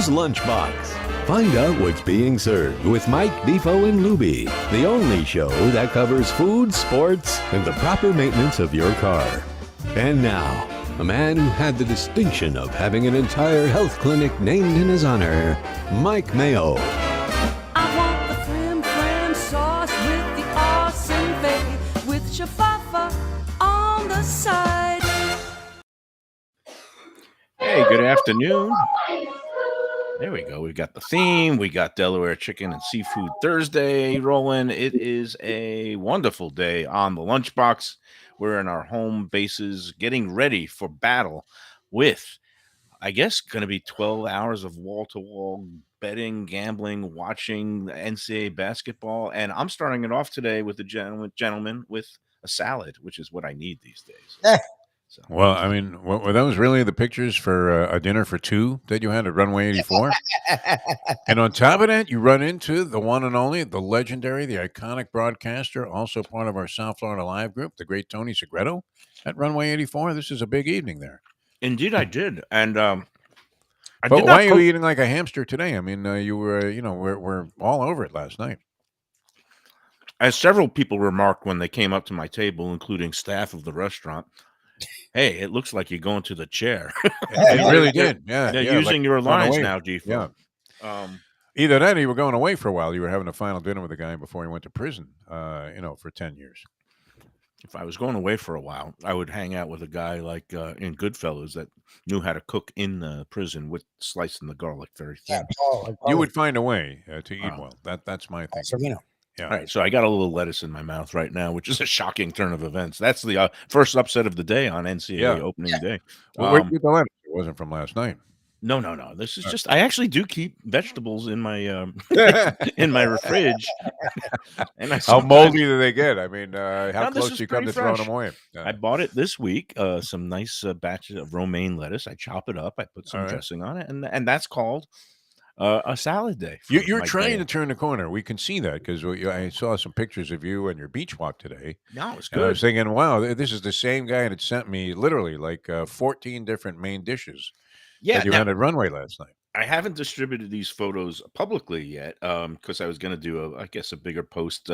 Joe's Lunchbox. Find out what's being served with Mike, Defo and Lubie, the only show that covers food, sports, and the proper maintenance of your car. And now, a man who had the distinction of having an entire health clinic named in his honor, Mike Mayo. I want the flim sauce with the awesome bay, with shafafa on the side. Hey, good afternoon. There we go. We got the theme. We got Delaware Chicken and Seafood Thursday rolling. It is a wonderful day on the Lunchbox. We're in our home bases getting ready for battle with, I guess, going to be 12 hours of wall-to-wall betting, gambling, watching the NCAA basketball. And I'm starting it off today with the gentleman with a salad, which is what I need these days. So. Well, I mean, were those really the pictures for a dinner for two that you had at Runway 84? And on top of that, you run into the one and only, the legendary, the iconic broadcaster, also part of our South Florida Live group, the great Tony Segreto at Runway 84. This is a big evening there. Indeed, I did. And but why are you eating like a hamster today? I mean, you were, we're all over it last night. As several people remarked when they came up to my table, including staff of the restaurant, hey, it looks like you're going to the chair. It really did. Yeah. They're using like your lines now, Defo. Yeah. Either that or you were going away for a while. You were having a final dinner with a guy before he went to prison, for 10 years. If I was going away for a while, I would hang out with a guy like in Goodfellas that knew how to cook in the prison with slicing the garlic very thin. You would find a way to eat well. That's my thing. Yeah. All right, so I got a little lettuce in my mouth right now, which is a shocking turn of events. That's the first upset of the day on NCAA opening day. Well, where'd you get the lettuce? It wasn't from last night. No. This is just I actually do keep vegetables in my in my fridge. And how moldy do they get? I mean, how close you come to throwing them away? I bought it this week. Some nice batches of romaine lettuce. I chop it up. I put some dressing on it, and that's called a salad day. You're trying to turn the corner. We can see that because I saw some pictures of you and your beach walk today. No, it's good. I was thinking, wow, this is the same guy that sent me literally like 14 different main dishes that you had at Runway last night. I haven't distributed these photos publicly yet because I was going to do, a bigger post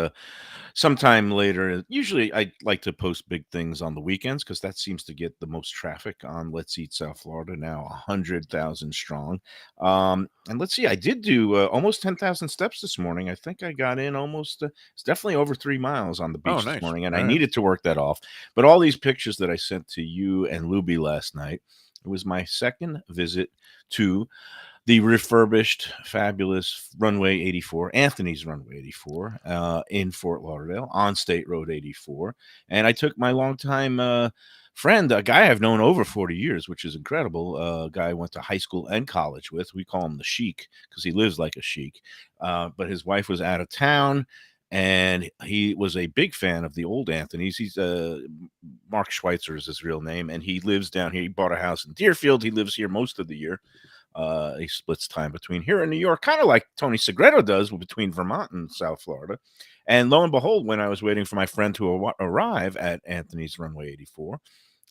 sometime later. Usually I like to post big things on the weekends because that seems to get the most traffic on Let's Eat South Florida, now 100,000 strong. And let's see, I did do almost 10,000 steps this morning. I think I got in almost, it's definitely over 3 miles on the beach this morning, and I needed to work that off. But all these pictures that I sent to you and Lubie last night, it was my second visit to the refurbished, fabulous Runway 84, Anthony's Runway 84, in Fort Lauderdale on State Road 84. And I took my longtime friend, a guy I've known over 40 years, which is incredible, a guy I went to high school and college with. We call him the Sheik because he lives like a sheik. But his wife was out of town, and he was a big fan of the old Anthony's. He's Mark Schweitzer is his real name, and he lives down here. He bought a house in Deerfield. He lives here most of the year. He splits time between here and New York, kind of like Tony Segreto does between Vermont and South Florida. And lo and behold, when I was waiting for my friend to arrive at Anthony's Runway 84,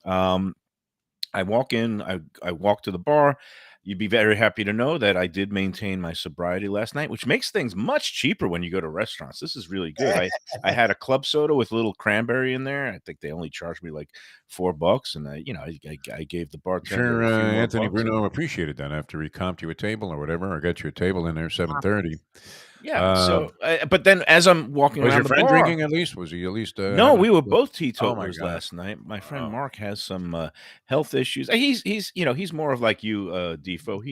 I walk in, I walk to the bar. You'd be very happy to know that I did maintain my sobriety last night, which makes things much cheaper when you go to restaurants. This is really good. I had a club soda with a little cranberry in there. I think they only charged me like $4, and I gave the bartender. Sure, Anthony Bruno appreciated that after he comped you a table or whatever, or got you a table in there 7:30. Yeah. But then as I'm walking around the bar, was your friend drinking at least? Was he at least? No, we were both teetotalers last night. My friend Mark has some health issues. He's more of like you, Defo.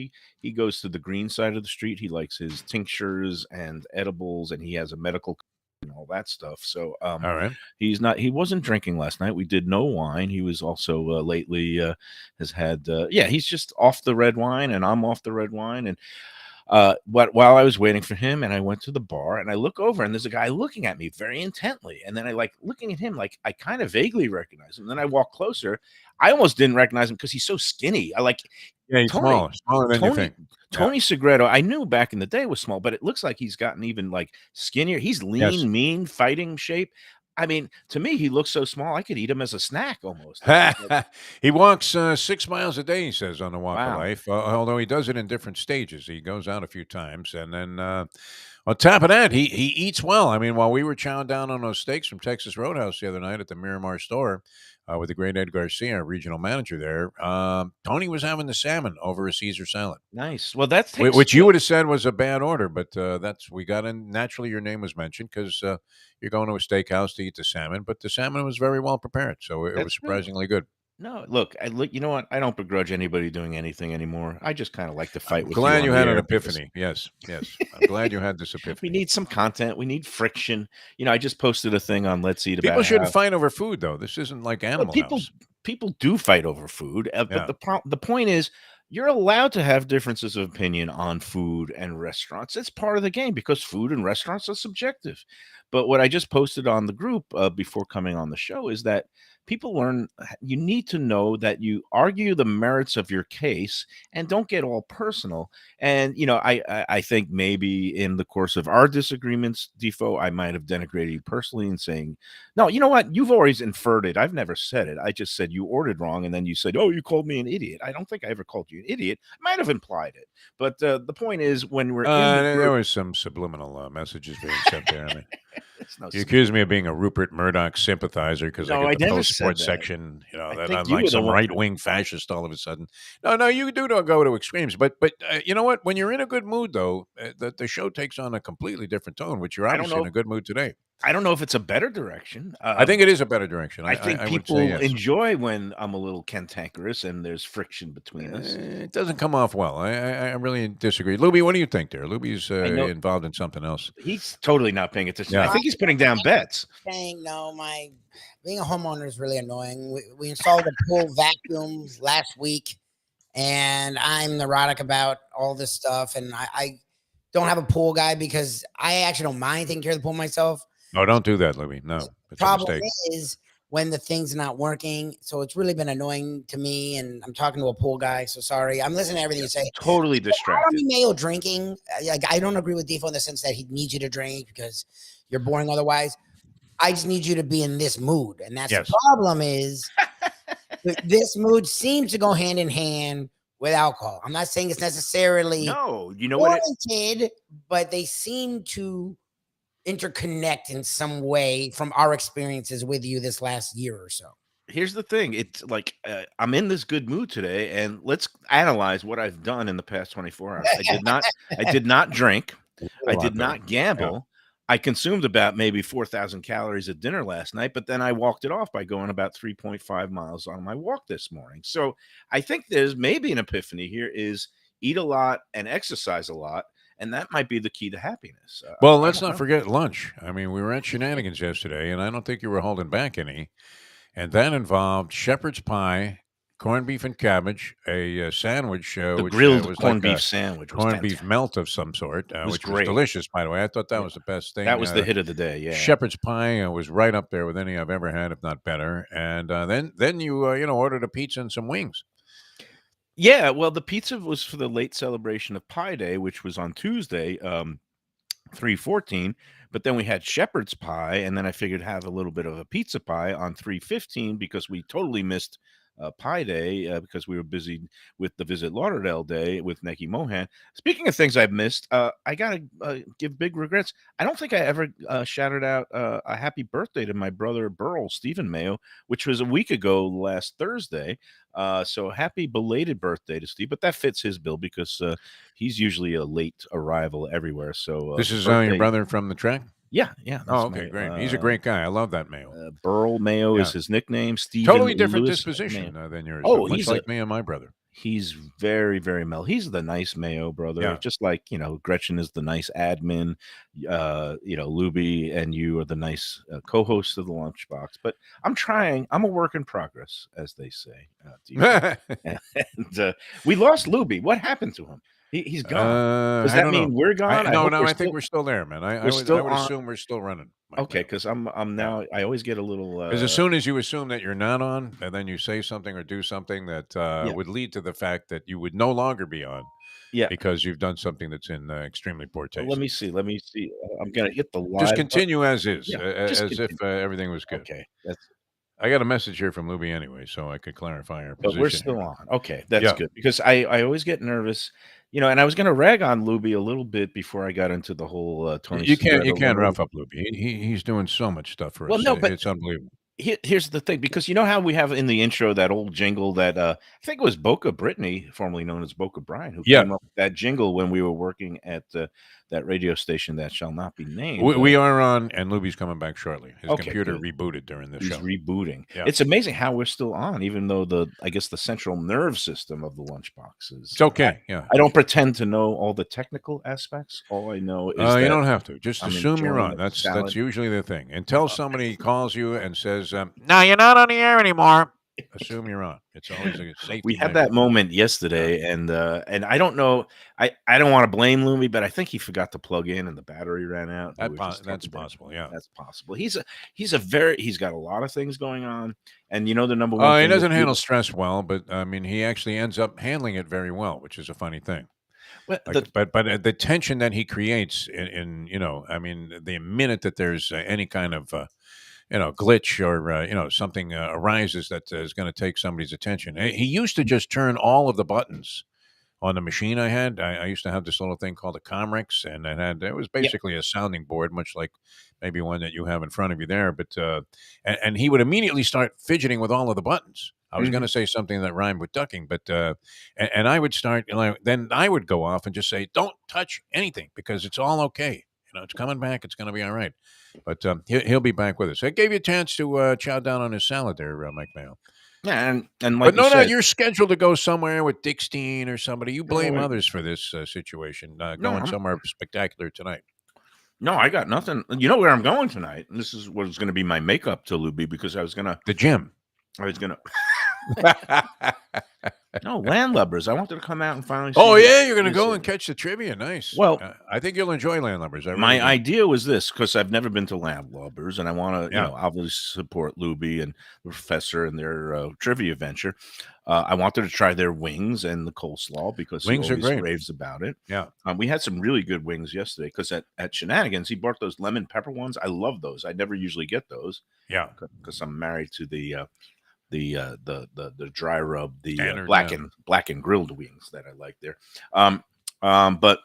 He goes to the green side of the street. He likes his tinctures and edibles, and he has a medical and all that stuff. So, all right. He wasn't drinking last night. We did no wine. He was also lately has had. He's just off the red wine, and I'm off the red wine, and. But while I was waiting for him, and I went to the bar, and I look over, and there's a guy looking at me very intently, and then I like looking at him like I kind of vaguely recognize him. And then I walk closer. I almost didn't recognize him because he's so skinny. He's smaller than you think. Tony Segreto, I knew back in the day was small, but it looks like he's gotten even like skinnier. He's lean, mean, fighting shape. I mean, to me, he looks so small. I could eat him as a snack almost. It's just like, He walks 6 miles a day, he says, on the Walk of wow, Life, although he does it in different stages. He goes out a few times. And then on top of that, he eats well. I mean, while we were chowing down on those steaks from Texas Roadhouse the other night at the Miramar store with the great Ed Garcia, regional manager there, Tony was having the salmon over a Caesar salad. nice. Well, that takes Which you would have said was a bad order, but that's we got in. Naturally, your name was mentioned because you're going to a steakhouse to eat the salmon, but the salmon was very well prepared, so it was that's good. surprisingly good. No, look, I look. You know what? I don't begrudge anybody doing anything anymore. I just kind of like to fight I'm with you glad on you the had an air because epiphany. Yes, yes. I'm glad you had this we epiphany. need some content. We need friction. I just posted a thing on Let's Eat People about shouldn't how fight over food, though. This isn't like well, Animal people House. people do fight over food, but Yeah. the point is you're allowed to have differences of opinion on food and restaurants. It's part of the game because food and restaurants are subjective. But what I just posted on the group before coming on the show is that people learn you need to know that you argue the merits of your case and don't get all personal. And I think maybe in the course of our disagreements, Defo, I might have denigrated you personally and saying, no, you know what? You've always inferred it. I've never said it. I just said you ordered wrong, and then you said, "Oh, you called me an idiot." I don't think I ever called you an idiot. I might have implied it, but the point is, when we're in the There group, was some subliminal messages being sent there. I mean, it's no. you accuse me of being a Rupert Murdoch sympathizer because I No, get I the never post said sports that. section, I that think I'm you like were the some one. right wing fascist all of a sudden. No, you do not go to extremes. But you know what? When you're in a good mood, though, the show takes on a completely different tone, which you're I don't obviously in know. a good mood today. I don't know if it's a better direction. I think it is a better direction. I think I would say people yes. enjoy when I'm a little cantankerous and there's friction between us. It doesn't come off well. I really disagree. Lubie, what do you think there? Lubie's I know involved in something else. he's totally not paying attention. I Yeah. think he's putting down bets. Saying no, my being a homeowner is really annoying. We installed a pool vacuum last week, and I'm neurotic about all this stuff. And I don't have a pool guy because I actually don't mind taking care of the pool myself. No, don't do that, Lubie. No, it's a Problem mistake. is when the thing's not working. So it's really been annoying to me. And I'm talking to a pool guy. So sorry. I'm listening to everything you say. Totally I don't distracted. need Mayo drinking. Like, I don't agree with Defo in the sense that he needs you to drink because you're boring otherwise. I just need you to be in this mood. And that's Yes. the problem is this mood seems to go hand in hand with alcohol. I'm not saying it's necessarily No, you know what? warranted, but they seem to interconnect in some way from our experiences with you this last year or so. Here's the thing. It's like I'm in this good mood today, and let's analyze what I've done in the past 24 hours. I did not drink. I did not gamble. I consumed about maybe 4,000 calories at dinner last night, but then I walked it off by going about 3.5 miles on my walk this morning. So I think there's maybe an epiphany here is eat a lot and exercise a lot. And that might be the key to happiness. Well, I let's don't not know. forget lunch. I mean, we were at Shenanigans yesterday, and I don't think you were holding back any. And that involved shepherd's pie, corned beef and cabbage, a sandwich, The which grilled was corned like beef a sandwich was corned beef fantastic. melt of some sort, It was which was great. delicious, by the way. I thought that Yeah. was the best thing. That was the hit of the day. Yeah. Shepherd's pie was right up there with any I've ever had, if not better. And then you ordered a pizza and some wings. Yeah. Well, the pizza was for the late celebration of Pi Day, which was on Tuesday, 3/14. But then we had shepherd's pie, and then I figured have a little bit of a pizza pie on 3/15 because we totally missed Pi Day because we were busy with the Visit Lauderdale Day with Neki Mohan. Speaking of things I've missed, I gotta give big regrets. I don't think I ever shouted out a happy birthday to my brother Burl Stephen Mayo, which was a week ago last Thursday. So happy belated birthday to Steve, but that fits his bill because he's usually a late arrival everywhere. So This is your brother from the track? Yeah, that's Oh, okay, Mayo. great. He's a great guy. I love that Mayo. Burl Mayo Yeah. is his nickname. Stephen Totally different Lewis disposition Mayo. than yours. Oh, much he's like me and my brother. He's very, very mellow. He's the nice Mayo brother, Yeah. just like Gretchen is the nice admin. Lubie and you are the nice co-hosts of the Lunchbox. But I'm trying. I'm a work in progress, as they say. And we lost Lubie. What happened to him? He's gone. Does I that don't mean know. we're gone? I think we're still there, man. I would still on- assume we're still running. Okay, because I'm now. I always get a little. Because as soon as you assume that you're not on, and then you say something or do something that would lead to the fact that you would no longer be on, Yeah. because you've done something that's in extremely poor Let taste. me see. Let me see. I'm gonna hit the Just live button. continue as is, Yeah, just as if continue. everything was good. Okay, that's I got a message here from Luby anyway, so I could clarify our but we're position here. still on. Okay, that's Yeah, good because I always get nervous, and I was gonna rag on Luby a little bit before I got into the whole Tony you Segreto can't runaway. rough up Luby. He's doing so much stuff for Well, us. no, but It's unbelievable. here's the thing, because you know how we have in the intro that old jingle that I think it was Boca Brittany, formerly known as Boca Brian, who Yeah, came up with that jingle when we were working at that radio station that shall not be named. we are on, and Luby's coming back shortly. His Okay, computer good. rebooted during the He's show. rebooting. Yeah, It's amazing how we're still on, even though I guess the central nerve system of the lunchbox is. it's okay. Yeah, I don't pretend to know all the technical aspects. All I know is you that don't have to. Just I'm assume you're enjoying on. a That's salad. usually the thing. Until somebody calls you and says, "No, you're not on the air anymore." Assume you're on. It's always a We safety had measure. that moment Yeah. yesterday, and I don't know. I don't want to blame Loomy, but I think he forgot to plug in, and the battery ran out. And we were just That's talking down. possible. Yeah. That's possible. He's got a lot of things going on, and the number one He thing with doesn't handle Loomy, stress well, but I mean, he actually ends up handling it very well, which is a funny thing. well, Like, but the tension that he creates in I mean, the minute that there's any kind of glitch or something arises that is going to take somebody's attention. He used to just turn all of the buttons on the machine I had. I used to have this little thing called a Comrex, and it was yeah. basically a sounding board, much like maybe one that you have in front of you there. But and he would immediately start fidgeting with all of the buttons. I was going Mhm. to say something that rhymed with ducking, but and I would start, then I would go off and just say, "Don't touch anything because it's all okay. It's coming back. It's going to be all right." But he'll be back with us. I gave you a chance to chow down on his salad there, Mike Mayo. Yeah, and But like you no, said, you're scheduled to go somewhere with Dick Steen or somebody. You no, blame others for this situation. no, Going somewhere spectacular tonight. no, I got nothing. You know where I'm going tonight? And this is what was going to be my makeup to Luby, because The gym. I was gonna. No, Landlubbers. I wanted to come out and finally see. Oh yeah, you're gonna this, go and catch the trivia. Nice. Well, I think you'll enjoy Landlubbers. I really my do. idea was this, because I've never been to Landlubbers, and I want to, Yeah. obviously support Luby and the professor and their trivia venture. I wanted to try their wings and the coleslaw because Wings he are always great. raves about it. Yeah. We had some really good wings yesterday because at Shenanigans he bought those lemon pepper ones. I love those. I never usually get those Yeah. because I'm married to the dry rub, the Standard, black and grilled wings that I like there. But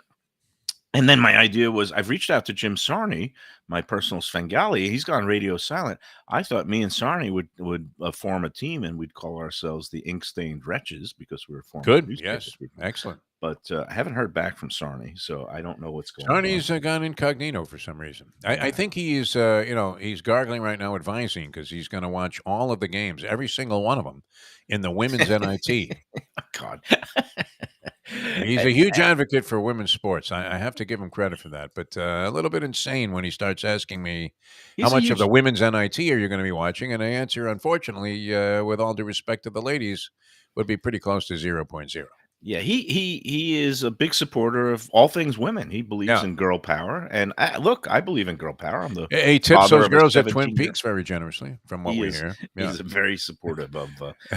and then my idea was, I've reached out to Jim Sarney, my personal Svengali. He's gone radio silent. I thought me and Sarney would form a team, and we'd call ourselves the Ink Stained Wretches because we were former Good. newspaper Yes. people. Excellent. But I haven't heard back from Sarney, so I don't know what's going Arnie's on. gone incognito for some reason. I think he's, he's gargling right now with Visine because he's going to watch all of the games, every single one of them, in the women's NIT. God. He's a huge advocate for women's sports. I have to give him credit for that. But a little bit insane when he starts asking me how He's a much of huge the women's NIT are you going to be watching, and I answer, unfortunately, with all due respect to the ladies, would be pretty close to 0.0. Yeah, he is a big supporter of all things women. He believes Yeah. in girl power, and I believe in girl power. I'm the He tips father those of a girls at Twin 17-year Peaks very generously, from what He we is hear. Yeah. he's very supportive of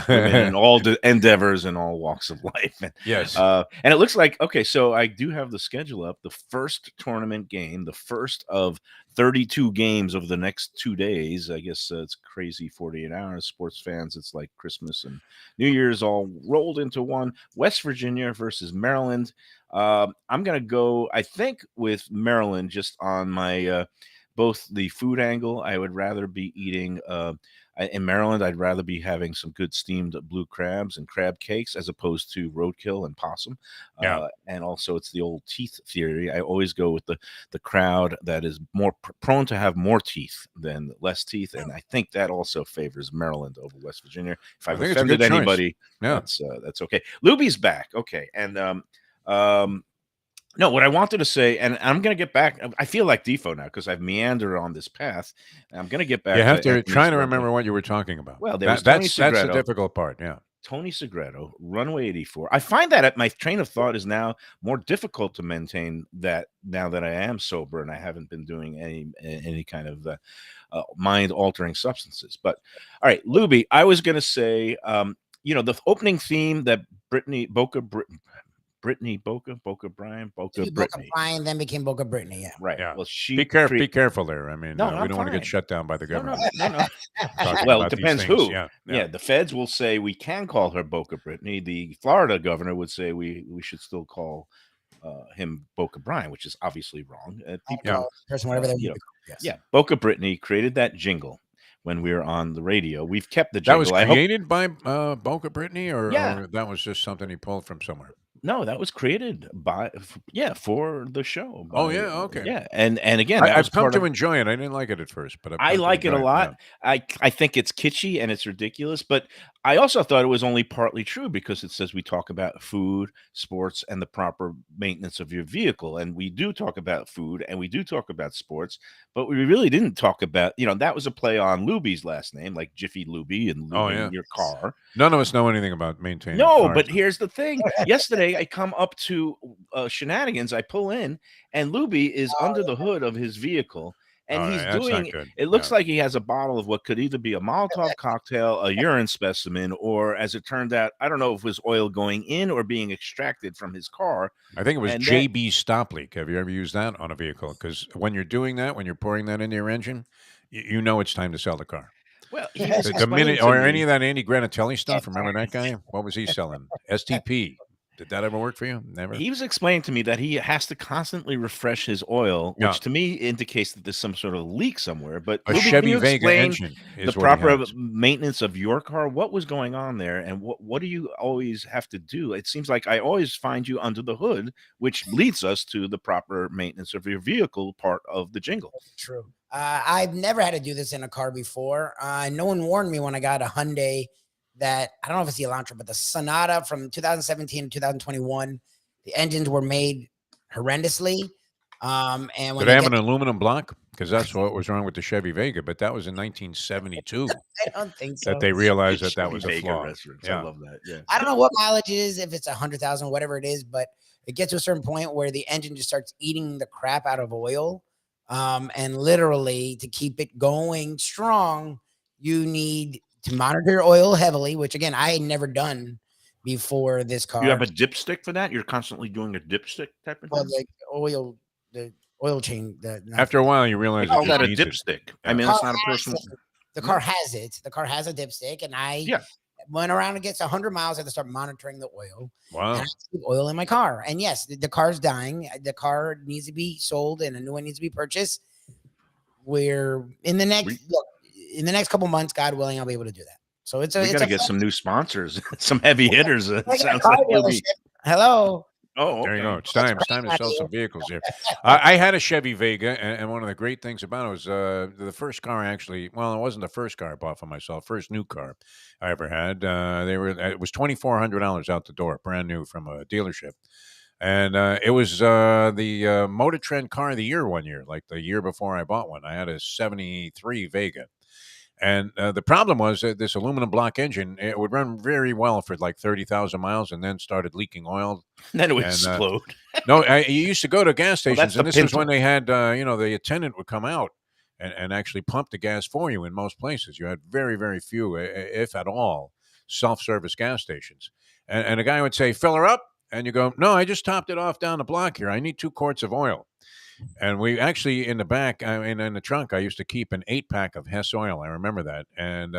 women in all endeavors and all walks of life. Yes. And it looks like, okay, so I do have the schedule up. The first tournament game, the first of 32 games over the next 2 days. I guess it's crazy 48 hours. Sports fans, it's like Christmas and New Year's all rolled into one. West Virginia versus Maryland. I'm going to go, I think, with Maryland just on my both the food angle. I would rather be eating in Maryland. I'd rather be having some good steamed blue crabs and crab cakes as opposed to roadkill and possum. Yeah. And also, it's the old teeth theory. I always go with the crowd that is more prone to have more teeth than less teeth, and I think that also favors Maryland over West Virginia. If I've think it's a offended good choice. anybody, Yeah. that's okay. Lubie's back, okay, and no, what I wanted to say, and I'm going to get back. I feel like Defo now because I've meandered on this path. And I'm going to get back. You have to Anthony try to Segreto. remember what you were talking about. Well, there was that's the Segreto. difficult part. Yeah. Tony Segreto, Runway 84. I find that my train of thought is now more difficult to maintain that now that I am sober and I haven't been doing any kind of mind-altering substances. But all right, Lubie, I was going to say, the opening theme that Brittany Boca Brian, To Boca be Boca Brittany. Brian, then became Boca Brittany. Yeah. Right. Yeah. Well, she Be careful there. I mean, No, we I'm don't want to get fine. shut down by the No, government. no. Talking Well, it about these depends things. who. Yeah. Yeah, the feds will say we can call her Boca Brittany. The Florida governor would say we should still call him Boca Brian, which is obviously wrong. I'll People, call the person whatever they you want know, to call. Yes. yeah, Boca Brittany created that jingle when we were on the radio. We've kept the That jingle. was I hope. created by Boca Brittany, Yeah. or that was just something he pulled from somewhere? No, that was created by for the show. Oh, By, yeah, okay. Yeah, and again, that was I've come part to of. enjoy it. I didn't like it at first, but I like it a lot. I think it's kitschy and it's ridiculous, but I also thought it was only partly true because it says we talk about food, sports, and the proper maintenance of your vehicle. And we do talk about food and we do talk about sports, but we really didn't talk about, that was a play on Lubie's last name, like Jiffy Lubie and Oh, lubing yeah. your car. None of us know anything about maintaining No, cars. but here's the thing. Yesterday, I come up to Shenanigans. I pull in, and Lubie is under the hood of his vehicle, and All he's right, that's not doing. good. It looks like he has a bottle of what could either be a Molotov cocktail, a urine specimen, or, as it turned out, I don't know if it was oil going in or being extracted from his car. I think it was And JB stop leak. Have you ever used that on a vehicle? Because when you're doing that, when you're pouring that into your engine, you know it's time to sell the car. Well, he was The minute, explaining to or me- any of that Andy Granatelli stuff. Remember that guy? What was he selling? STP. Did that ever work for you? Never. He was explaining to me that he has to constantly refresh his oil, which Yeah. to me indicates that there's some sort of leak somewhere. But A Lubie, can Chevy you Vega explain engine is the what he proper has. maintenance of your car? What was going on there, and what do you always have to do? It seems like I always find you under the hood, which leads us to the proper maintenance of your vehicle part of the jingle. True. I've never had to do this in a car before. No one warned me when I got a Hyundai that, I don't know if it's the Elantra, but the Sonata from 2017 to 2021, the engines were made horrendously. And when Did they have an aluminum block? Because that's what was wrong with the Chevy Vega, but that was in 1972 I don't think so. that they realized that Chevy was a Vega flaw. restaurants. Yeah. I love that. Yeah. I don't know what mileage it is, if it's 100,000, whatever it is, but it gets to a certain point where the engine just starts eating the crap out of oil. And literally, to keep it going strong, you need to monitor your oil heavily, which again, I had never done before this car. You have a dipstick for that? You're constantly doing a dipstick type of Well, thing? the oil chain. After a while, you realize They call it that a needs it. dipstick. Yeah. I mean, that's not a personal. The car has it. The car has a dipstick, and I went around and gets 100 miles. I have to start monitoring the oil. Wow. And I keep oil in my car. And yes, the car's dying. The car needs to be sold, and a new one needs to be purchased. We're in the next couple months, God willing, I'll be able to do that. So we got to get some new sponsors, some heavy hitters. It sounds car like you'll be. dealership. Hello. Oh, There you okay. go. It's time to sell some vehicles here. I had a Chevy Vega, and one of the great things about it was the first car I actually. Well, it wasn't the first car I bought for myself. First new car I ever had. It was $2,400 out the door, brand new from a dealership, and it was the Motor Trend Car of the Year one year, like the year before I bought one. I had a '73 Vega. And the problem was that this aluminum block engine, it would run very well for like 30,000 miles and then started leaking oil. Then it would And, explode. No, you used to go to gas Well, stations, that's and the this was Pinto. when they had, the attendant would come out and actually pump the gas for you in most places. You had very, very few, if at all, self-service gas stations. And a guy would say, fill her up. And you go, no, I just topped it off down the block here. I need 2 quarts of oil. And we actually, in the back, in the trunk, I used to keep an 8-pack of Hess oil. I remember that. And,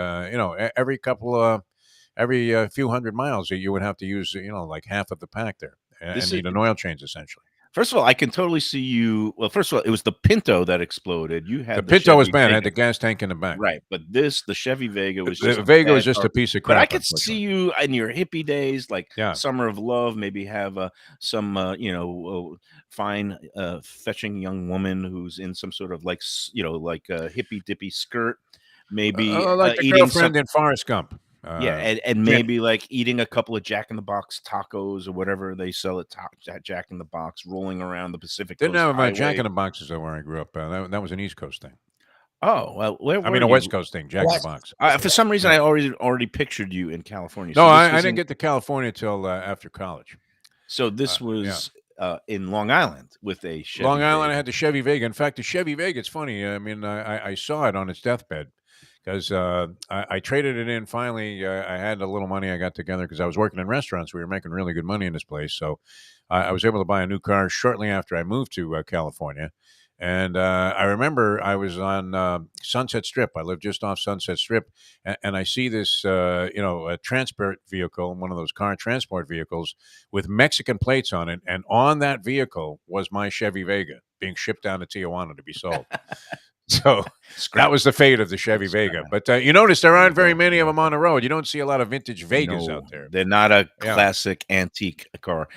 every few hundred miles, you would have to use, like half of the pack there and need an oil change, essentially. First of all, I can totally see you. Well, first of all, it was the Pinto that exploded. You had The Pinto was Chevy bad. It Vega. had the gas tank in the back. Right, but the Chevy Vega was The just Vega bad was just car. a piece of But crap. I could see you in your hippie days, like Yeah. Summer of Love, maybe have some, fine, fetching young woman who's in some sort of like a hippie dippy skirt, maybe like the eating girlfriend some. in Forrest Gump. And maybe like eating a couple of Jack in the Box tacos or whatever they sell at Jack in the Box, rolling around the Pacific Didn't Coast have Highway. Jack in the Boxes though where I grew up. That was an East Coast thing. Oh well, where I mean, were a West you? Coast thing. Jack in the Box. For some reason, I already pictured you in California. No, So this I was didn't get to California till after college. So this was in Long Island with a Chevy Long Island, Vega. I had the Chevy Vega. In fact, the Chevy Vega, it's funny. I mean, I saw it on its deathbed because I traded it in finally. I had a little money I got together because I was working in restaurants. We were making really good money in this place. So I was able to buy a new car shortly after I moved to California. And I remember I was on Sunset Strip. I live just off Sunset Strip, and I see this, a transport vehicle, one of those car transport vehicles with Mexican plates on it. And on that vehicle was my Chevy Vega being shipped down to Tijuana to be sold. So that Scrap. was the fate of the Chevy Vega. Scrap. But you notice there There you aren't very go. many of them on the road. You don't see a lot of vintage Vegas No, out there. they're not a Yeah. classic antique car.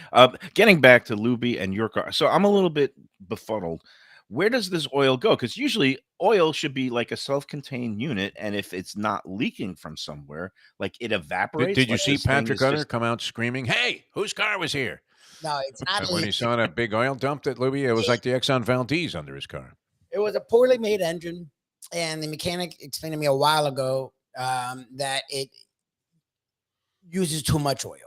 Getting back to Lubie and your car. So I'm a little bit befuddled. Where does this oil go? Because usually oil should be like a self-contained unit, and if it's not leaking from somewhere, like it evaporates. Did you like see this thing Patrick is Hunter just- come out screaming, "Hey, whose car was here?" No, it's not. And when he saw that big oil dump that Louis, it was like the Exxon Valdez under his car. It was a poorly made engine, and the mechanic explained to me a while ago that it uses too much oil.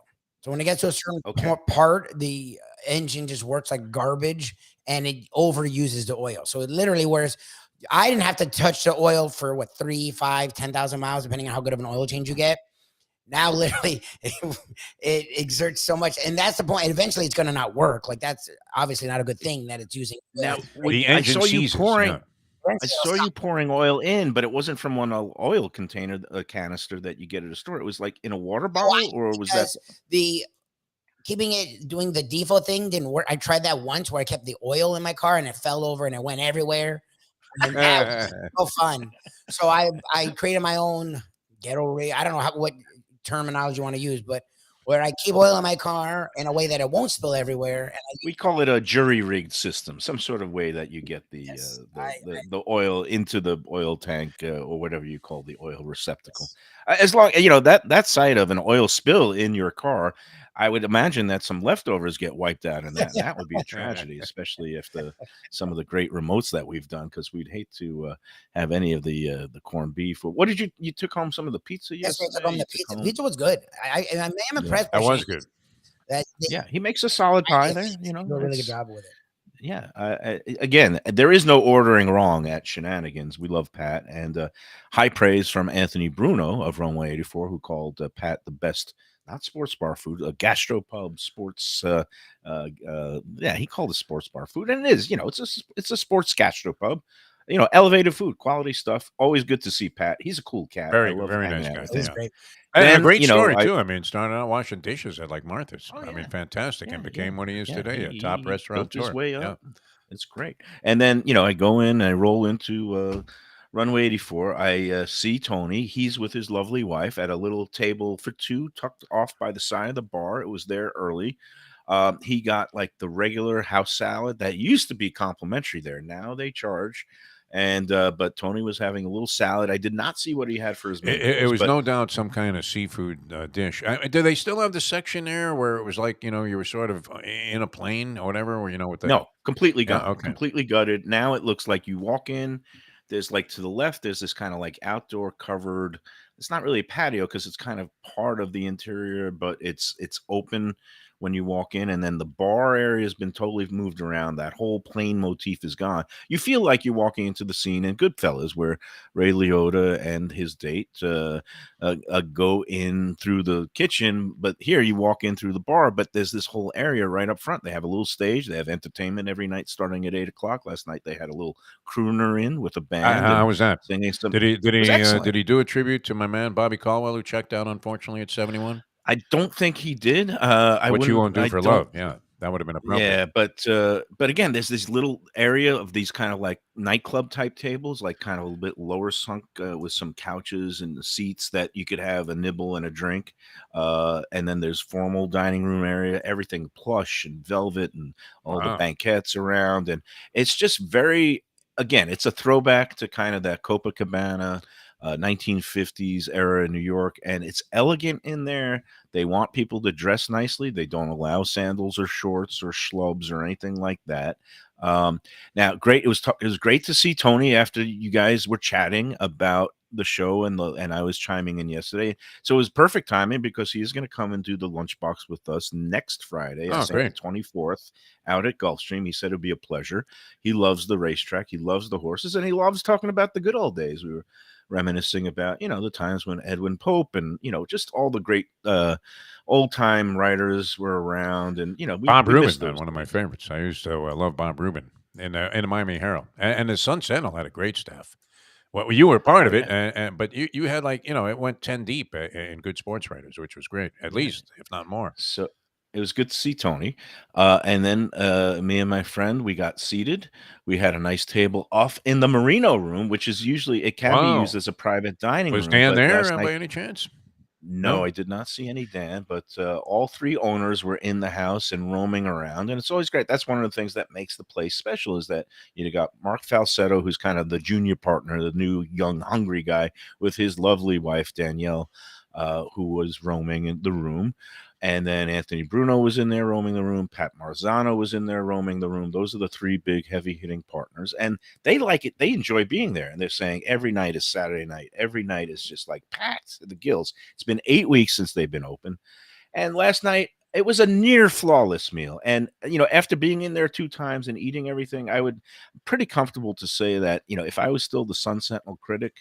So when it gets to a certain Okay. part, the engine just works like garbage, and it overuses the oil. So it literally, whereas I didn't have to touch the oil for what 3, 5, 10,000 miles, depending on how good of an oil change you get. Now, literally, it exerts so much, and that's the point. Eventually, it's going to not work. Like that's obviously not a good thing that it's using. Now, The I engine saw you seizes, pouring. yeah. I saw you pouring oil in, but it wasn't from one oil container, a canister that you get at a store. It was like in a water bottle, or was that? Because the doing the Defo thing didn't work. I tried that once where I kept the oil in my car and it fell over and it went everywhere. And that was no fun. So I created my own ghetto rig. I don't know what terminology you want to use, but where I keep oil in my car in a way that it won't spill everywhere. And We call it a jury rigged system, some sort of way that you get the Yes, the oil into the oil tank or whatever you call the oil receptacle. As long that side of an oil spill in your car, I would imagine that some leftovers get wiped out, and that would be a tragedy, especially if some of the great remotes that we've done, because we'd hate to have any of the corned beef. What did you took home some of the pizza yes, yesterday? I took home the You took pizza. home- Pizza was good. I am impressed. That by was Shane. good. That Yeah, he makes a solid pie they there. do a really good it's- job with it. Yeah. Again, there is no ordering wrong at Shenanigans. We love Pat, and high praise from Anthony Bruno of Runway 84, who called Pat the best, not sports bar food, a gastropub sports. Yeah, he called it sports bar food, and it is. It's a sports gastropub. Elevated food, quality stuff. Always good to see Pat. He's a cool cat. Very, I love very hanging nice out guy. with It was him. great. And a Then, great story I- too. I mean, started out washing dishes at like Martha's. Oh, I mean, yeah. fantastic, and Yeah, became what he is today, a he top built restaurant. his way Yeah. up. It's great. And then I go in, I roll into Runway 84. I see Tony. He's with his lovely wife at a little table for two, tucked off by the side of the bar. It was there early. He got like the regular house salad that used to be complimentary there. Now they charge. And but Tony was having a little salad. I did not see what he had for his main It course, was but no doubt some kind of seafood dish. Do they still have the section there where it was like you were sort of in a plane or whatever, or with the no, completely Yeah, gutted. okay. Completely gutted. Now it looks like you walk in. There's like to the left, there's this kind of like outdoor covered. It's not really a patio because it's kind of part of the interior, but it's open when you walk in, and then the bar area has been totally moved around. That whole plain motif is gone. You feel like you're walking into the scene in Goodfellas, where Ray Liotta and his date go in through the kitchen, but here you walk in through the bar. But there's this whole area right up front. They have a little stage. They have entertainment every night starting at 8:00. Last night they had a little crooner in with a band. How and was that? singing some. Did was excellent. he do a tribute to my man Bobby Caldwell, who checked out unfortunately at 71? I don't think he did. What you won't do I for don't- love? Yeah, that would have been appropriate. Yeah, but again, there's this little area of these kind of like nightclub type tables, like kind of a little bit lower sunk with some couches and the seats that you could have a nibble and a drink. And then there's formal dining room area, everything plush and velvet and all Wow. the banquettes around. And it's just again, it's a throwback to kind of that Copacabana 1950s era in New York, and it's elegant in there. They want people to dress nicely. They don't allow sandals or shorts or schlubs or anything like that. Now, great. It was great to see Tony after you guys were chatting about the show, and I was chiming in yesterday. So it was perfect timing because he is going to come and do the Lunchbox with us next Friday. I Oh, think the great. 24th out at Gulfstream. He said it'd be a pleasure. He loves the racetrack. He loves the horses, and he loves talking about the good old days. We were reminiscing about, the times when Edwin Pope and, just all the great old time writers were around. And, Bob we miss Rubin, man, those one of my days. favorites. I used to love Bob Rubin in the Miami Herald, and the Sun Sentinel had a great staff. Well, you were part Oh, of it, yeah. but you had like it went 10 deep in good sports writers, which was great, at Yeah. least if not more. So it was good to see Tony. And then me and my friend, we got seated. We had a nice table off in the Merino room, which is usually, it can be used Wow, as a private dining was room. Dan But there last night, by any chance? no, No. I did not see any Dan, but all three owners were in the house and roaming around, and it's always great. That's one of the things that makes the place special is that you got Mark Falsetto, who's kind of the junior partner, the new young hungry guy, with his lovely wife Danielle, who was roaming in the room. And then Anthony Bruno was in there roaming the room. Pat Marzano was in there roaming the room. Those are the three big heavy hitting partners. And they like it. They enjoy being there. And they're saying every night is Saturday night. Every night is just like packed to the gills. It's been 8 weeks since they've been open. And last night, it was a near flawless meal. And, after being in there 2 times and eating everything, I would pretty comfortable to say that, if I was still the Sun Sentinel critic,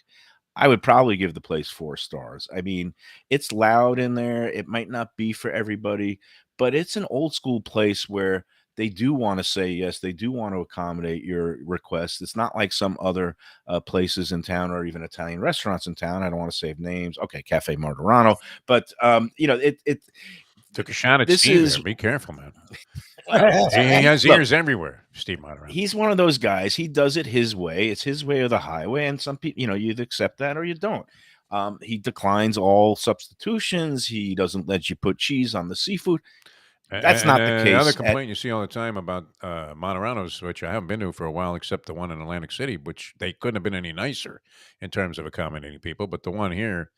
I would probably give the place 4 stars. I mean, it's loud in there. It might not be for everybody, but it's an old school place where they do want to say yes. They do want to accommodate your requests. It's not like some other places in town or even Italian restaurants in town. I don't want to save names. Okay, Cafe Martorano, but it Took a shot at this Steve is there. Be careful, man. well, He has look, ears everywhere, Steve Monterey. he's one of those guys. He does it his way. It's his way or the highway. And some people, you either accept that or you don't. He declines all substitutions. He doesn't let you put cheese on the seafood. That's And not the another case at complaint you see all the time about Monterano's, which I haven't been to for a while, except the one in Atlantic City, which they couldn't have been any nicer in terms of accommodating people. But the one here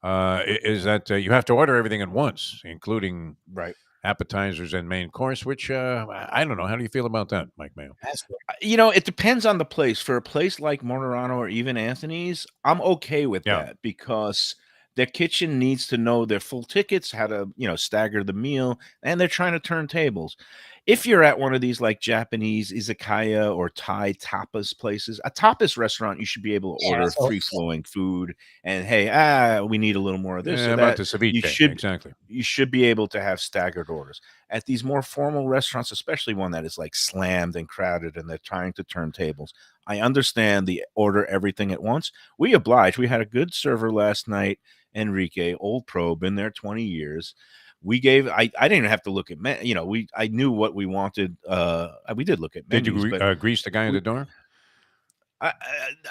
is that you have to order everything at once, including right. appetizers and main course, which I don't know. How do you feel about that, Mike Mayo? That's good. It depends on the place. For a place like Mortorano or even Anthony's, I'm okay with Yeah. that because their kitchen needs to know their full tickets, how to, stagger the meal, and they're trying to turn tables. If you're at one of these like Japanese izakaya or Thai tapas places, a tapas restaurant, you should be able to Yeah, order that's all. free flowing food. And hey, we need a little more of this Yeah, or about that. the ceviche, exactly. You should be able to have staggered orders at these more formal restaurants, especially one that is like slammed and crowded and they're trying to turn tables. I understand the order everything at once. We oblige. We had a good server last night, Enrique, old pro, been there 20 years. I didn't even have to look at I knew what we wanted. We did look at Did menus, you but grease the guy at the door?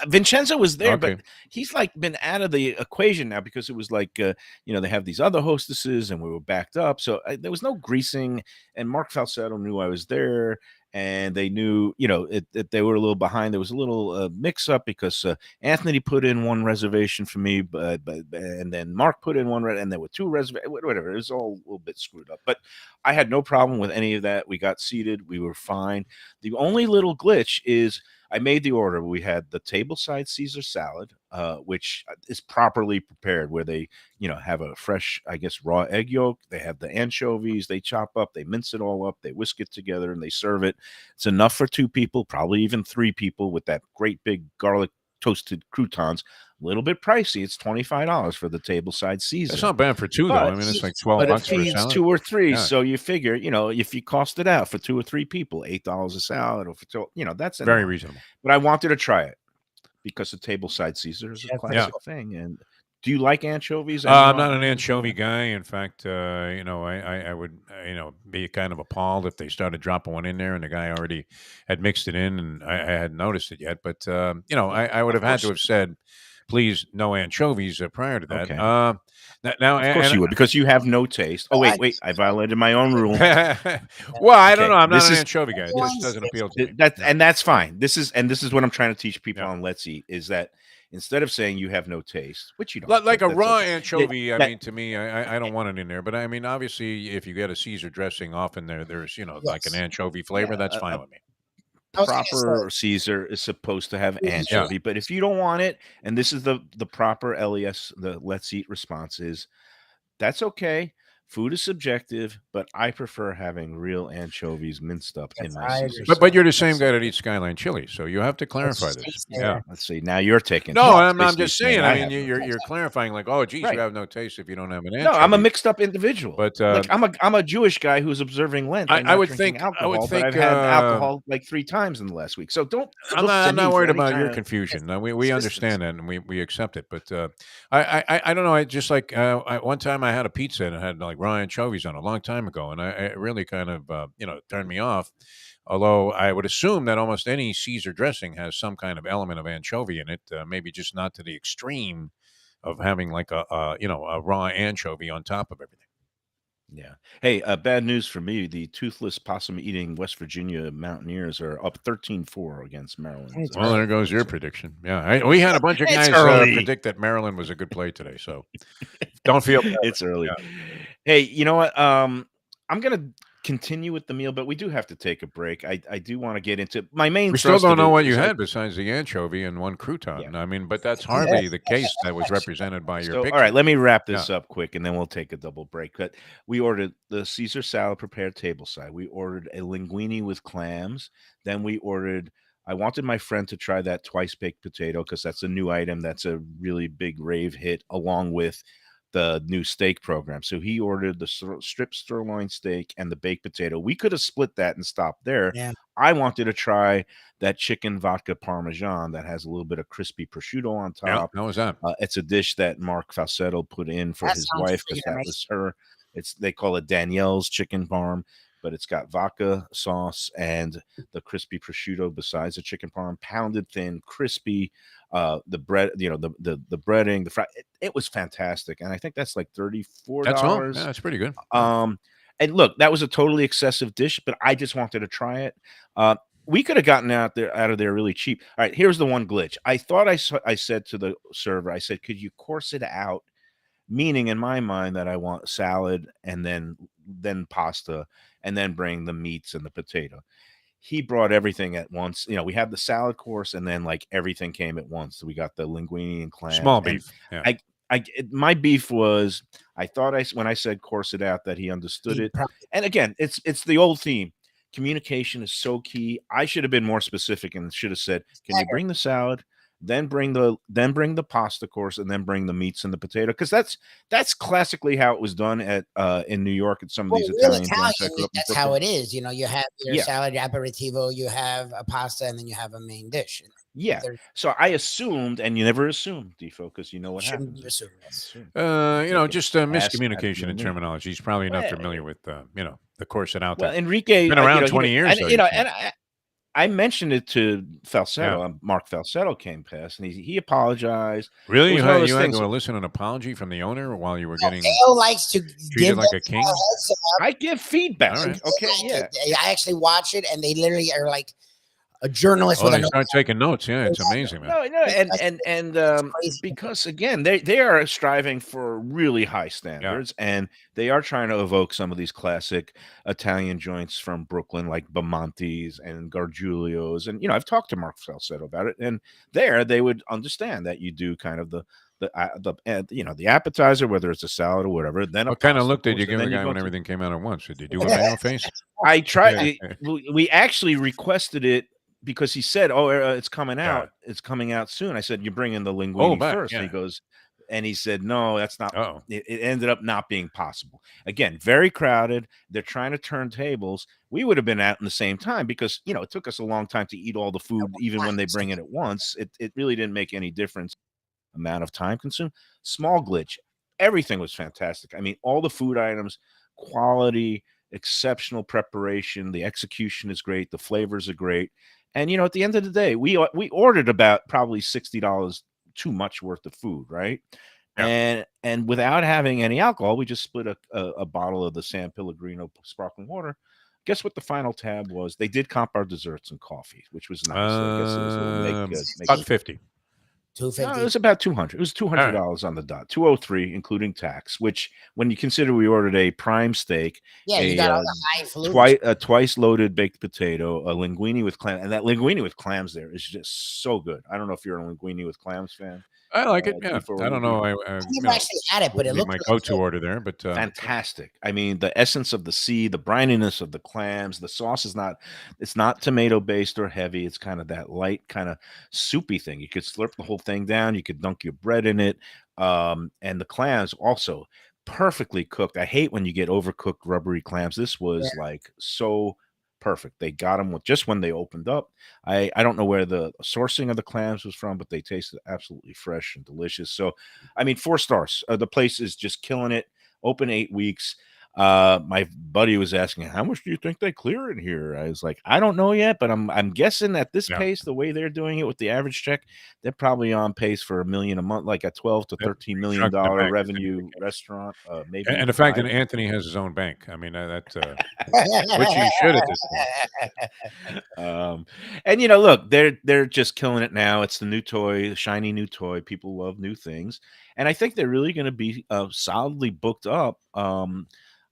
Vincenzo was there, Okay. but he's like been out of the equation now because it was like, they have these other hostesses and we were backed up. So there was no greasing. And Mark Falsetto knew I was there and they knew, that they were a little behind. There was a little mix up because Anthony put in one reservation for me, and then Mark put in one, and there were 2 reservations, whatever. It was all a little bit screwed up, but I had no problem with any of that. We got seated. We were fine. The only little glitch is I made the order. We had the tableside Caesar salad, which is properly prepared, where they, have a fresh, I guess, raw egg yolk. They have the anchovies. They chop up, they mince it all up, they whisk it together, and they serve it. It's enough for 2 people, probably even 3 people, with that great big garlic toasted croutons. A little bit pricey. It's $25 for the tableside Caesar. That's not bad for 2, though. I mean, it's like $12 But it for a feeds salad. 2 or 3, Yeah. so you figure, if you cost it out for 2 or 3 people, $8 a salad, or for that's Very enough. reasonable. But I wanted to try it because the tableside Caesar is a classic thing. And do you like anchovies? I'm not an anchovy guy. In fact, I would, be kind of appalled if they started dropping one in there and the guy already had mixed it in and I hadn't noticed it yet. But, I would have had to have said, please, no anchovies prior to that. Okay. Now, Of course you would, because you have no taste. Oh, wait, I violated my own rule. Well, I don't Okay, know. I'm not this an is- anchovy guy. It just doesn't appeal to me. And that's fine. This is what I'm trying to teach people Yeah. on Let's Eat, is that instead of saying you have no taste, which you don't, Like but a that's raw okay. anchovy, that- I mean, to me, I don't want it in there. But I mean, obviously, if you get a Caesar dressing, often there's like an Yes. anchovy flavor. That's fine with me. I was gonna proper say, Caesar is supposed to have Yeah. anchovy, but if you don't want it, and this is the proper LES, the let's eat response is, that's okay. Food is subjective, but I prefer having real anchovies minced up in yes, my I Caesar agree. But you're the salad. same guy that eats Skyline chili, so you have to Let's clarify just this. stay Yeah. there. Let's see. Now you're taking No, shots, I'm basically just saying saying. I I mean, have no you're taste. clarifying like, oh, geez, you Right. have no taste if you don't have an No, I'm a anchovy. mixed up individual. But Like I'm a Jewish guy who's observing Lent and I not would drinking think alcohol, but I've had alcohol like 3 times in the last week. So don't look to I'm me not for worried any about your kind of confusion. No, we consistency. understand that and we accept it. But I don't know. I just like one time I had a pizza and it had like raw anchovies on it a long time ago, and it really kind of turned me off. Although I would assume that almost any Caesar dressing has some kind of element of anchovy in it, maybe just not to the extreme of having like a raw anchovy on top of everything. Yeah. Hey, bad news for me. The toothless possum eating West Virginia Mountaineers are up 13-4 against Maryland. It's Well, there early. goes your prediction. Yeah, we had a bunch of It's guys early. predict that Maryland was a good play today, so don't feel bad. It's early. Yeah. Hey, you know what? I'm gonna continue with the meal, but we do have to take a break. I do want to get into my main We still thrust don't of know it what you is had besides the anchovy and one yeah. crouton. I mean, but that's hardly the case that was represented by your So, all picture. right, let me wrap Yeah. this up quick and then we'll take a double break. But we ordered the Caesar salad prepared tableside. We ordered a linguine with clams. Then we ordered, I wanted my friend to try that twice baked potato because that's a new item. That's a really big rave hit along with the new steak program. So he ordered the strip sirloin steak and the baked potato. We could have split that and stopped there. Yeah. I wanted to try that chicken vodka parmesan that has a little bit of crispy prosciutto on Yeah. top. How was that? It's a dish that Mark Falsetto put in for That his sounds wife pretty because that amazing. was her. They call it Danielle's chicken parm, but it's got vodka sauce and the crispy prosciutto besides the chicken parm, pounded thin, crispy. The bread, the breading, the fry. It was fantastic, and I think that's like $34. That's all. Yeah, that's pretty good. And look, that was a totally excessive dish, but I just wanted to try it. We could have gotten out of there really cheap. All right, here's the one glitch. I thought I said to the server, I said, could you course it out? Meaning in my mind that I want salad and then pasta and then bring the meats and the potato. He brought everything at once. We had the salad course and then like everything came at once. So we got the linguine and clams. Small And beef. Yeah. my beef was I thought when I said course it out that he understood He it. probably- And again, it's the old theme. Communication is so key. I should have been more specific and should have said, "Can you bring the salad, then bring the pasta course, and then bring the meats and the potato?" Because that's classically how it was done at in New York at some of Well, these real Italian joints. I Italian, grew up in that's how Brooklyn. it is. You have your Yeah. salad, your aperitivo, you have a pasta, and then you have a main dish. Yeah. There So I assumed, and you never assume, Defo, because you know what shouldn't happens. assume this. Assume. Just Ask miscommunication me. in terminology. He's probably not Well, familiar with the course it out Well, there. Enrique, Been around 20 years, and, though, you know, you said. and I mentioned it to Falsetto. Yeah. Mark Falsetto came past, and he apologized. Really, It was you one of had those you had things. to elicit an apology from the owner while you were No, getting Dale likes to treated give like them a king. a heads up. I give feedback. All right. Okay, yeah. I actually watch it, and they literally are like a journalist Oh, with a they notebook. start taking notes. Yeah, it's amazing, man. No, and crazy. because again, they are striving for really high standards, and they are trying to evoke some of these classic Italian joints from Brooklyn, like Bamonti's and Gargiulo's, and I've talked to Mark Falsetto about it, and there they would understand that you do kind of the appetizer, whether it's a salad or whatever. Then What kind of pasta look did course, you and give then the guy go when to- everything came out at once? Did you do a Mayo face? I tried. We actually requested it because he said, "Oh, it's coming Got out. it. It's coming out soon." I said, "You bring in the linguine back, first." And yeah. he goes, and he said, "No, that's not." Uh-oh. It ended up not being possible. Again, very crowded. They're trying to turn tables. We would have been out in the same time because it took us a long time to eat all the food, even when they bring it at once. It really didn't make any difference. Amount of time consumed. Small glitch. Everything was fantastic. I mean, all the food items, quality, exceptional preparation. The execution is great. The flavors are great. And at the end of the day, we ordered about probably $60 too much worth of food, right? Yeah. And without having any alcohol, we just split a bottle of the San Pellegrino sparkling water. Guess what the final tab was? They did comp our desserts and coffee, which was nice. So I guess it was a little make $1.50. No, it 250. was about 200. It was $200 on the dot. 203 including tax, which when you consider we ordered a prime steak, Yeah, you a got all the highfalutin. twice loaded baked potato, a linguine with clam, and that linguine with clams there is just so good. I don't know if you're a linguine with clams fan. I like it. Yeah, Defo or I don't know. Lubie. I never actually had it, but it wouldn't be looked my really go-to good. order there, but Fantastic. I mean, the essence of the sea, the brininess of the clams, the sauce is not, it's not tomato based or heavy. It's kind of that light, kind of soupy thing. You could slurp the whole thing down. You could dunk your bread in it. And the clams also perfectly cooked. I hate when you get overcooked rubbery clams. This was like so perfect. They got them with just when they opened up. I don't know where the sourcing of the clams was from, but they tasted absolutely fresh and delicious. So, I mean, 4 stars. The place is just killing it. Open 8 weeks. My buddy was asking, how much do you think they clear in here? I was like, I don't know yet, but I'm guessing at this Yeah. pace, the way they're doing it with the average check, they're probably on pace for $1 million a month, like a 12 to Yep. 13 Truck million in the dollar bank, I think is the revenue case. restaurant. Maybe and even the fact that higher. Anthony has his own bank. I mean, that's which you should at this point. And you know, look, they're just killing it now. It's the new toy, the shiny new toy. People love new things, and I think they're really going to be solidly booked up.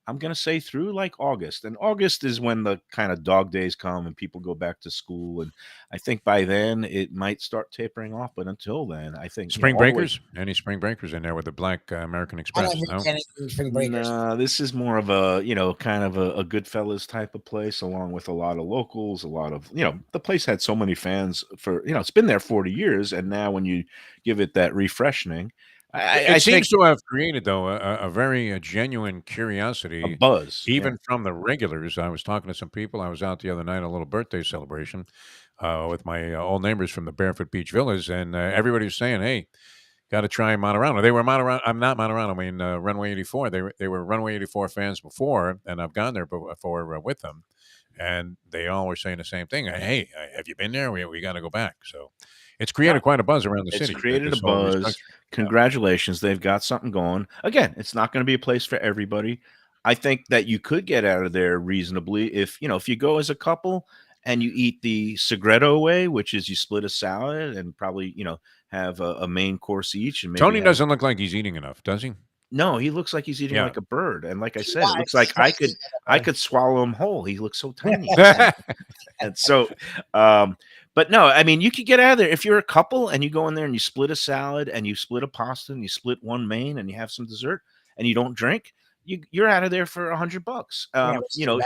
I'm going to say through like August, and August is when the kind of dog days come and people go back to school, and I think by then it might start tapering off. But until then, I think Spring all the way- breakers? Any spring breakers in there with the black American I Express? don't No? think any spring breakers. No, this is more of a, kind of a Goodfellas type of place, along with a lot of locals, a lot of, the place had so many fans for, it's been there 40 years. And now when you give it that refreshing, It I seems think to have created, though, a very genuine a curiosity, buzz. even from the regulars. I was talking to some people. I was out the other night, a little birthday celebration with my old neighbors from the Barefoot Beach Villas, and everybody was saying, "Hey, got to try Monterano." They were Monterano. I'm not Monterano. I mean Runway 84. They were Runway 84 fans before, and I've gone there before with them, and they all were saying the same thing. Hey, have you been there? We got to go back. So it's created quite a buzz around the It's city. created a this whole buzz. restructuring. Congratulations. They've got something going. Again, it's not going to be a place for everybody. I think that you could get out of there reasonably if you go as a couple and you eat the Segredo way, which is you split a salad and probably, have a main course each. And maybe Tony have- doesn't look like he's eating enough, does he? No, he looks like he's eating Yeah. like a bird. And like I He said, it looks like I could swallow him whole. He looks so tiny. And so, but no, I mean, you could get out of there if you're a couple and you go in there and you split a salad and you split a pasta and you split one main and you have some dessert and you don't drink. You're out of there for $100.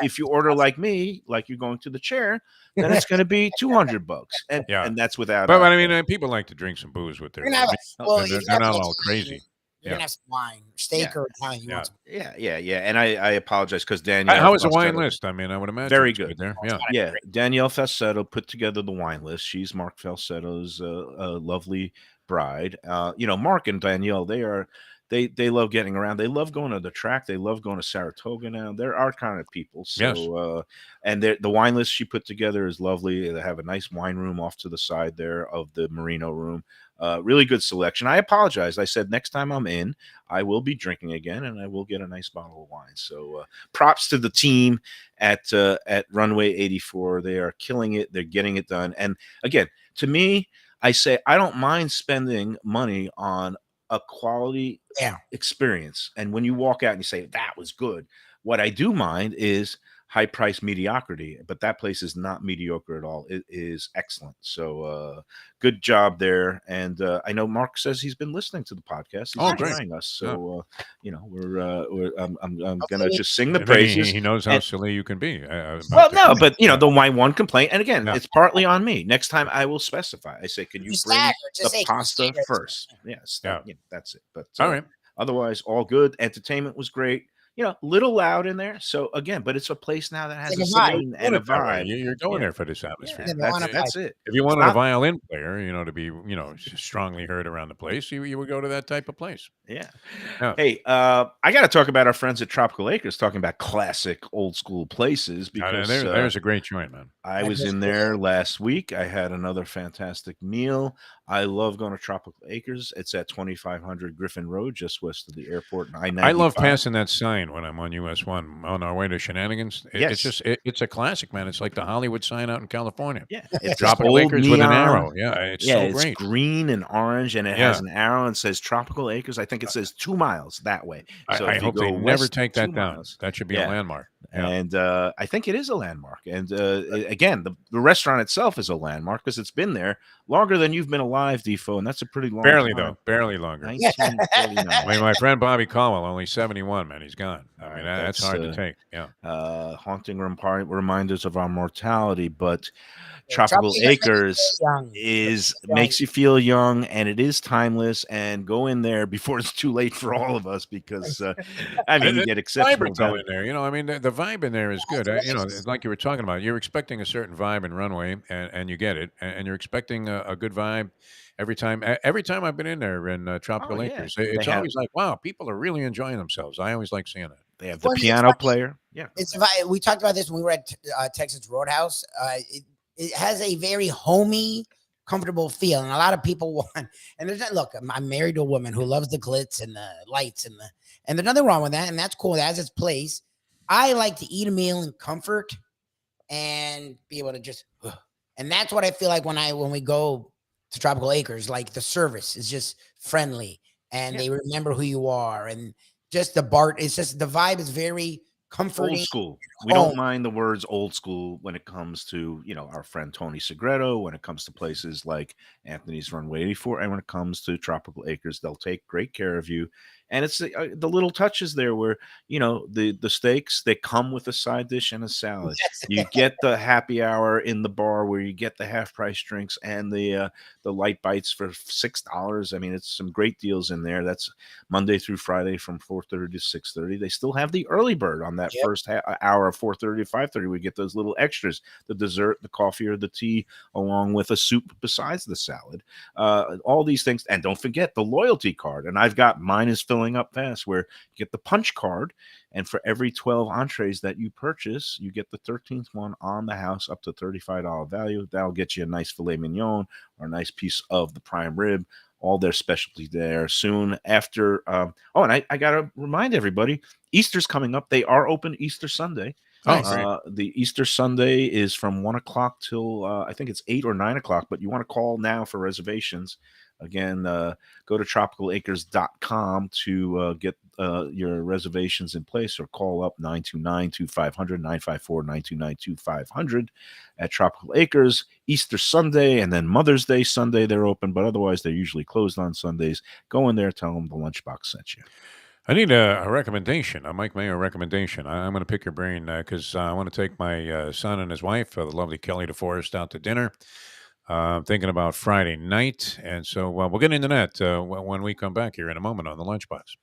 If you order like me, like you're going to the chair, then it's going to be $200, and Yeah. and that's without. But I alcohol. mean, people like to drink some booze with their. You're gonna have they're not all crazy. You're gonna have some wine, steak, Yeah. or Italian. You Yeah. want some? Yeah. And I apologize because Danielle. How was the wine Falsetto- list? I mean, I would imagine Very it's good. there. Yeah. Yeah, Danielle Falsetto put together the wine list. She's Mark Falsetto's lovely bride. Mark and Danielle, they love getting around. They love going to the track. They love going to Saratoga now. They're our kind of people. So, Yes. And the wine list she put together is lovely. They have a nice wine room off to the side there of the Merino room. Really good selection. I apologize. I said next time I'm in, I will be drinking again, and I will get a nice bottle of wine. So props to the team at Runway 84. They are killing it. They're getting it done. And again, to me, I say I don't mind spending money on a quality experience. And when you walk out and you say that was good, what I do mind is high price mediocrity, but that place is not mediocre at all. It is excellent. So good job there. And I know Mark says he's been listening to the podcast. He's Great. enjoying us. So I'm gonna just sing the I think praises. He knows how And- silly you can be. Well, about no, the- but my one complaint, and again, Yeah. it's partly on me. Next time I will specify. I say, can you Just bring stagger. Just the say pasta stagger. first? Yes. Yeah. That's it. But All right. otherwise, all good. Entertainment was great. Little loud in there. So again, but it's a place now that has It's a like a vibe. scene and a That way. vibe. You're going Yeah. there for this atmosphere. Yeah, they want a that's it. If you It's wanted a not- violin player, to be, strongly heard around the place, you would go to that type of place. Yeah. Yeah. Hey, I got to talk about our friends at Tropical Acres, talking about classic old school places because There's a great joint, man. I was in there last week. I had another fantastic meal. I love going to Tropical Acres. It's at 2500 Griffin Road, just west of the airport, and I love I-95. passing that sign when I'm on US 1 on our way to Shenanigans. It's Yes. just it's a classic, man. It's like the Hollywood sign out in California. Yeah, it's this Tropical old Acres with an neon. arrow. Yeah, it's Yeah, so it's great. green and orange, and it has Yeah. an arrow and says Tropical Acres. I think it says 2 miles that way. So I if you hope they go never west take 2 that down. miles. That should be a Yeah. landmark. Yeah. And I think it is a landmark. And again, the restaurant itself is a landmark because it's been there longer than you've been alive, Defo, and that's a pretty long Barely, time. though. Barely longer. 1949. I mean, my friend Bobby Caldwell, only 71, man. He's gone. I mean, that's That's hard to take. Yeah. haunting reminders of our mortality, but Yeah, Tropical Tropical Acres young. makes you feel young, and it is timeless. And go in there before it's too late for all of us, because I mean, you get exceptional Vibrant though value. in there. You know, I mean, the vibe in there is good. You know, delicious. like you were talking about, you're expecting a certain vibe in Runway, and you get it, and you're expecting a good vibe every time. Every time I've been in there in Oh Tropical yeah, Acres, they it's have always like, wow, people are really enjoying themselves. I always like seeing that. they have the Funny, it's piano funny. player. Yeah, We talked about this when we were at Texas Roadhouse. It has a very homey, comfortable feel, and a lot of people want. And there's not look. I'm married to a woman who loves the glitz and the lights and there's nothing wrong with that, and that's cool. That has its place. I like to eat a meal in comfort and be able to just, and that's what I feel like when we go to Tropical Acres. Like the service is just friendly, and they remember who you are, and just the BART. It's just the vibe is very comforting. old school. We don't home. mind the words old school when it comes to, our friend Tony Segreto, when it comes to places like Anthony's Runway 84, and when it comes to Tropical Acres, they'll take great care of you. And it's the little touches there where, the steaks, they come with a side dish and a salad. You get the happy hour in the bar where you get the half price drinks and the light bites for $6. I mean, it's some great deals in there. That's Monday through Friday from 4:30 to 6:30. They still have the early bird on that first hour of 4:30 to 5:30. We get those little extras, the dessert, the coffee or the tea, along with a soup besides the salad. All these things. And don't forget the loyalty card. And I've got mine is filling up fast, where you get the punch card, and for every 12 entrees that you purchase, you get the 13th one on the house up to $35 value. That'll get you a nice filet mignon or a nice piece of the prime rib. All their specialty there soon after. And I got to remind everybody, Easter's coming up. They are open Easter Sunday. Oh, great. The Easter Sunday is from 1 o'clock till I think it's 8 or 9 o'clock, but you want to call now for reservations. Again, go to tropicalacres.com to get your reservations in place, or call up 929-2500, 954-929-2500 at Tropical Acres. Easter Sunday and then Mother's Day Sunday, they're open, but otherwise they're usually closed on Sundays. Go in there, tell them the Lunchbox sent you. I need a recommendation, a Mike Mayo recommendation. I'm going to pick your brain because I want to take my son and his wife, the lovely Kelly DeForest, out to dinner. Thinking about Friday night. And so we'll get into that when we come back here in a moment on the Lunchbox.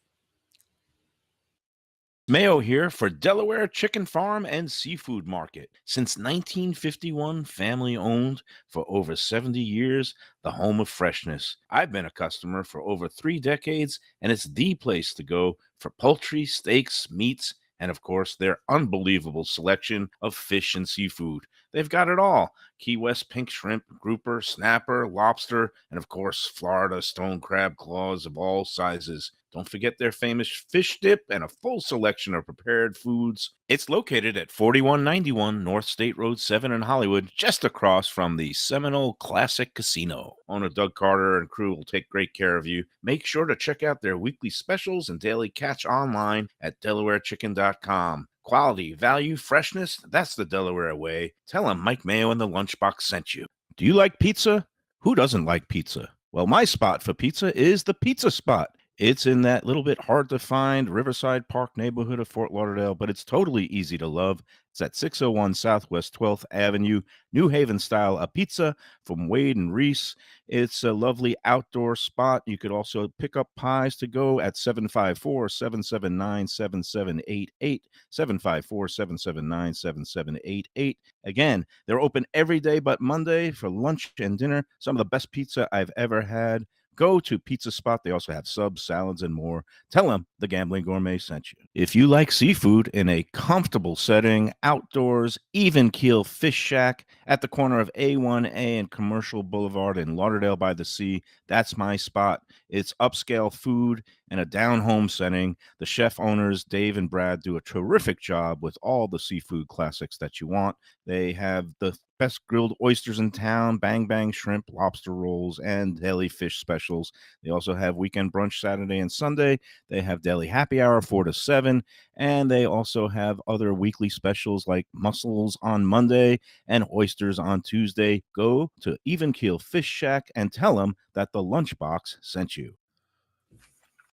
Mayo here for Delaware Chicken Farm and Seafood Market. Since 1951, family owned for over 70 years, the home of freshness. I've been a customer for over 3 decades, and it's the place to go for poultry, steaks, meats, and of course, their unbelievable selection of fish and seafood. They've got it all: Key West pink shrimp, grouper, snapper, lobster, and of course, Florida stone crab claws of all sizes. Don't forget their famous fish dip and a full selection of prepared foods. It's located at 4191 North State Road 7 in Hollywood, just across from the Seminole Classic Casino. Owner Doug Carter and crew will take great care of you. Make sure to check out their weekly specials and daily catch online at DelawareChicken.com. Quality, value, freshness, that's the Delaware way. Tell them Mike Mayo and the Lunchbox sent you. Do you like pizza? Who doesn't like pizza? Well, my spot for pizza is the Pizza Spot. It's in that little bit hard to find Riverside Park neighborhood of Fort Lauderdale, but it's totally easy to love. It's at 601 Southwest 12th Avenue, New Haven style, a pizza from Wade and Reese. It's a lovely outdoor spot. You could also pick up pies to go at 754-779-7788, 754-779-7788. Again, they're open every day but Monday for lunch and dinner. Some of the best pizza I've ever had. Go to Pizza Spot. They also have subs, salads, and more. Tell them the Gambling Gourmet sent you. If you like seafood in a comfortable setting, outdoors, even keel fish shack at the corner of A1A and Commercial Boulevard in Lauderdale by the Sea, that's my spot. It's upscale food in a down-home setting. The chef owners, Dave and Brad, do a terrific job with all the seafood classics that you want. They have the best grilled oysters in town, bang bang shrimp, lobster rolls, and deli fish specials. They also have weekend brunch Saturday and Sunday. They have deli happy hour 4 to 7, and they also have other weekly specials like mussels on Monday and oysters on Tuesday. Go to Even Keel Fish Shack and tell them that the Lunchbox sent you.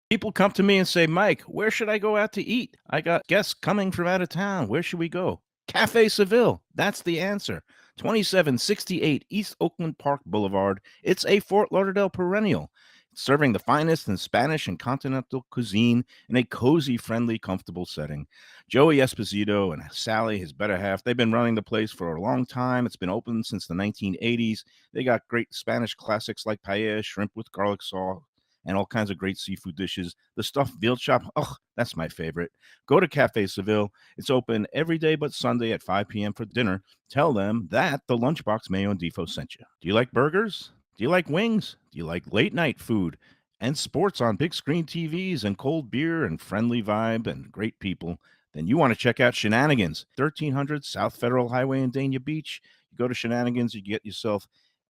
People come to me and say, Mike, where should I go out to eat? I got guests coming from out of town. Where should we go? Cafe Seville. That's the answer. 2768 East Oakland Park Boulevard. It's a Fort Lauderdale perennial, serving the finest in Spanish and continental cuisine in a cozy, friendly, comfortable setting. Joey Esposito and Sally, his better half, they've been running the place for a long time. It's been open since the 1980s. They got great Spanish classics like paella, shrimp with garlic sauce, and all kinds of great seafood dishes. The stuffed veal chop, oh, that's my favorite. Go to Cafe Seville. It's open every day but Sunday at 5 p.m. for dinner. Tell them that the Lunchbox Mayo and Defo sent you. Do you like burgers? Do you like wings? Do you like late night food and sports on big screen TVs and cold beer and friendly vibe and great people? Then you want to check out Shenanigans, 1300 South Federal Highway in Dania Beach. You go to Shenanigans, you get yourself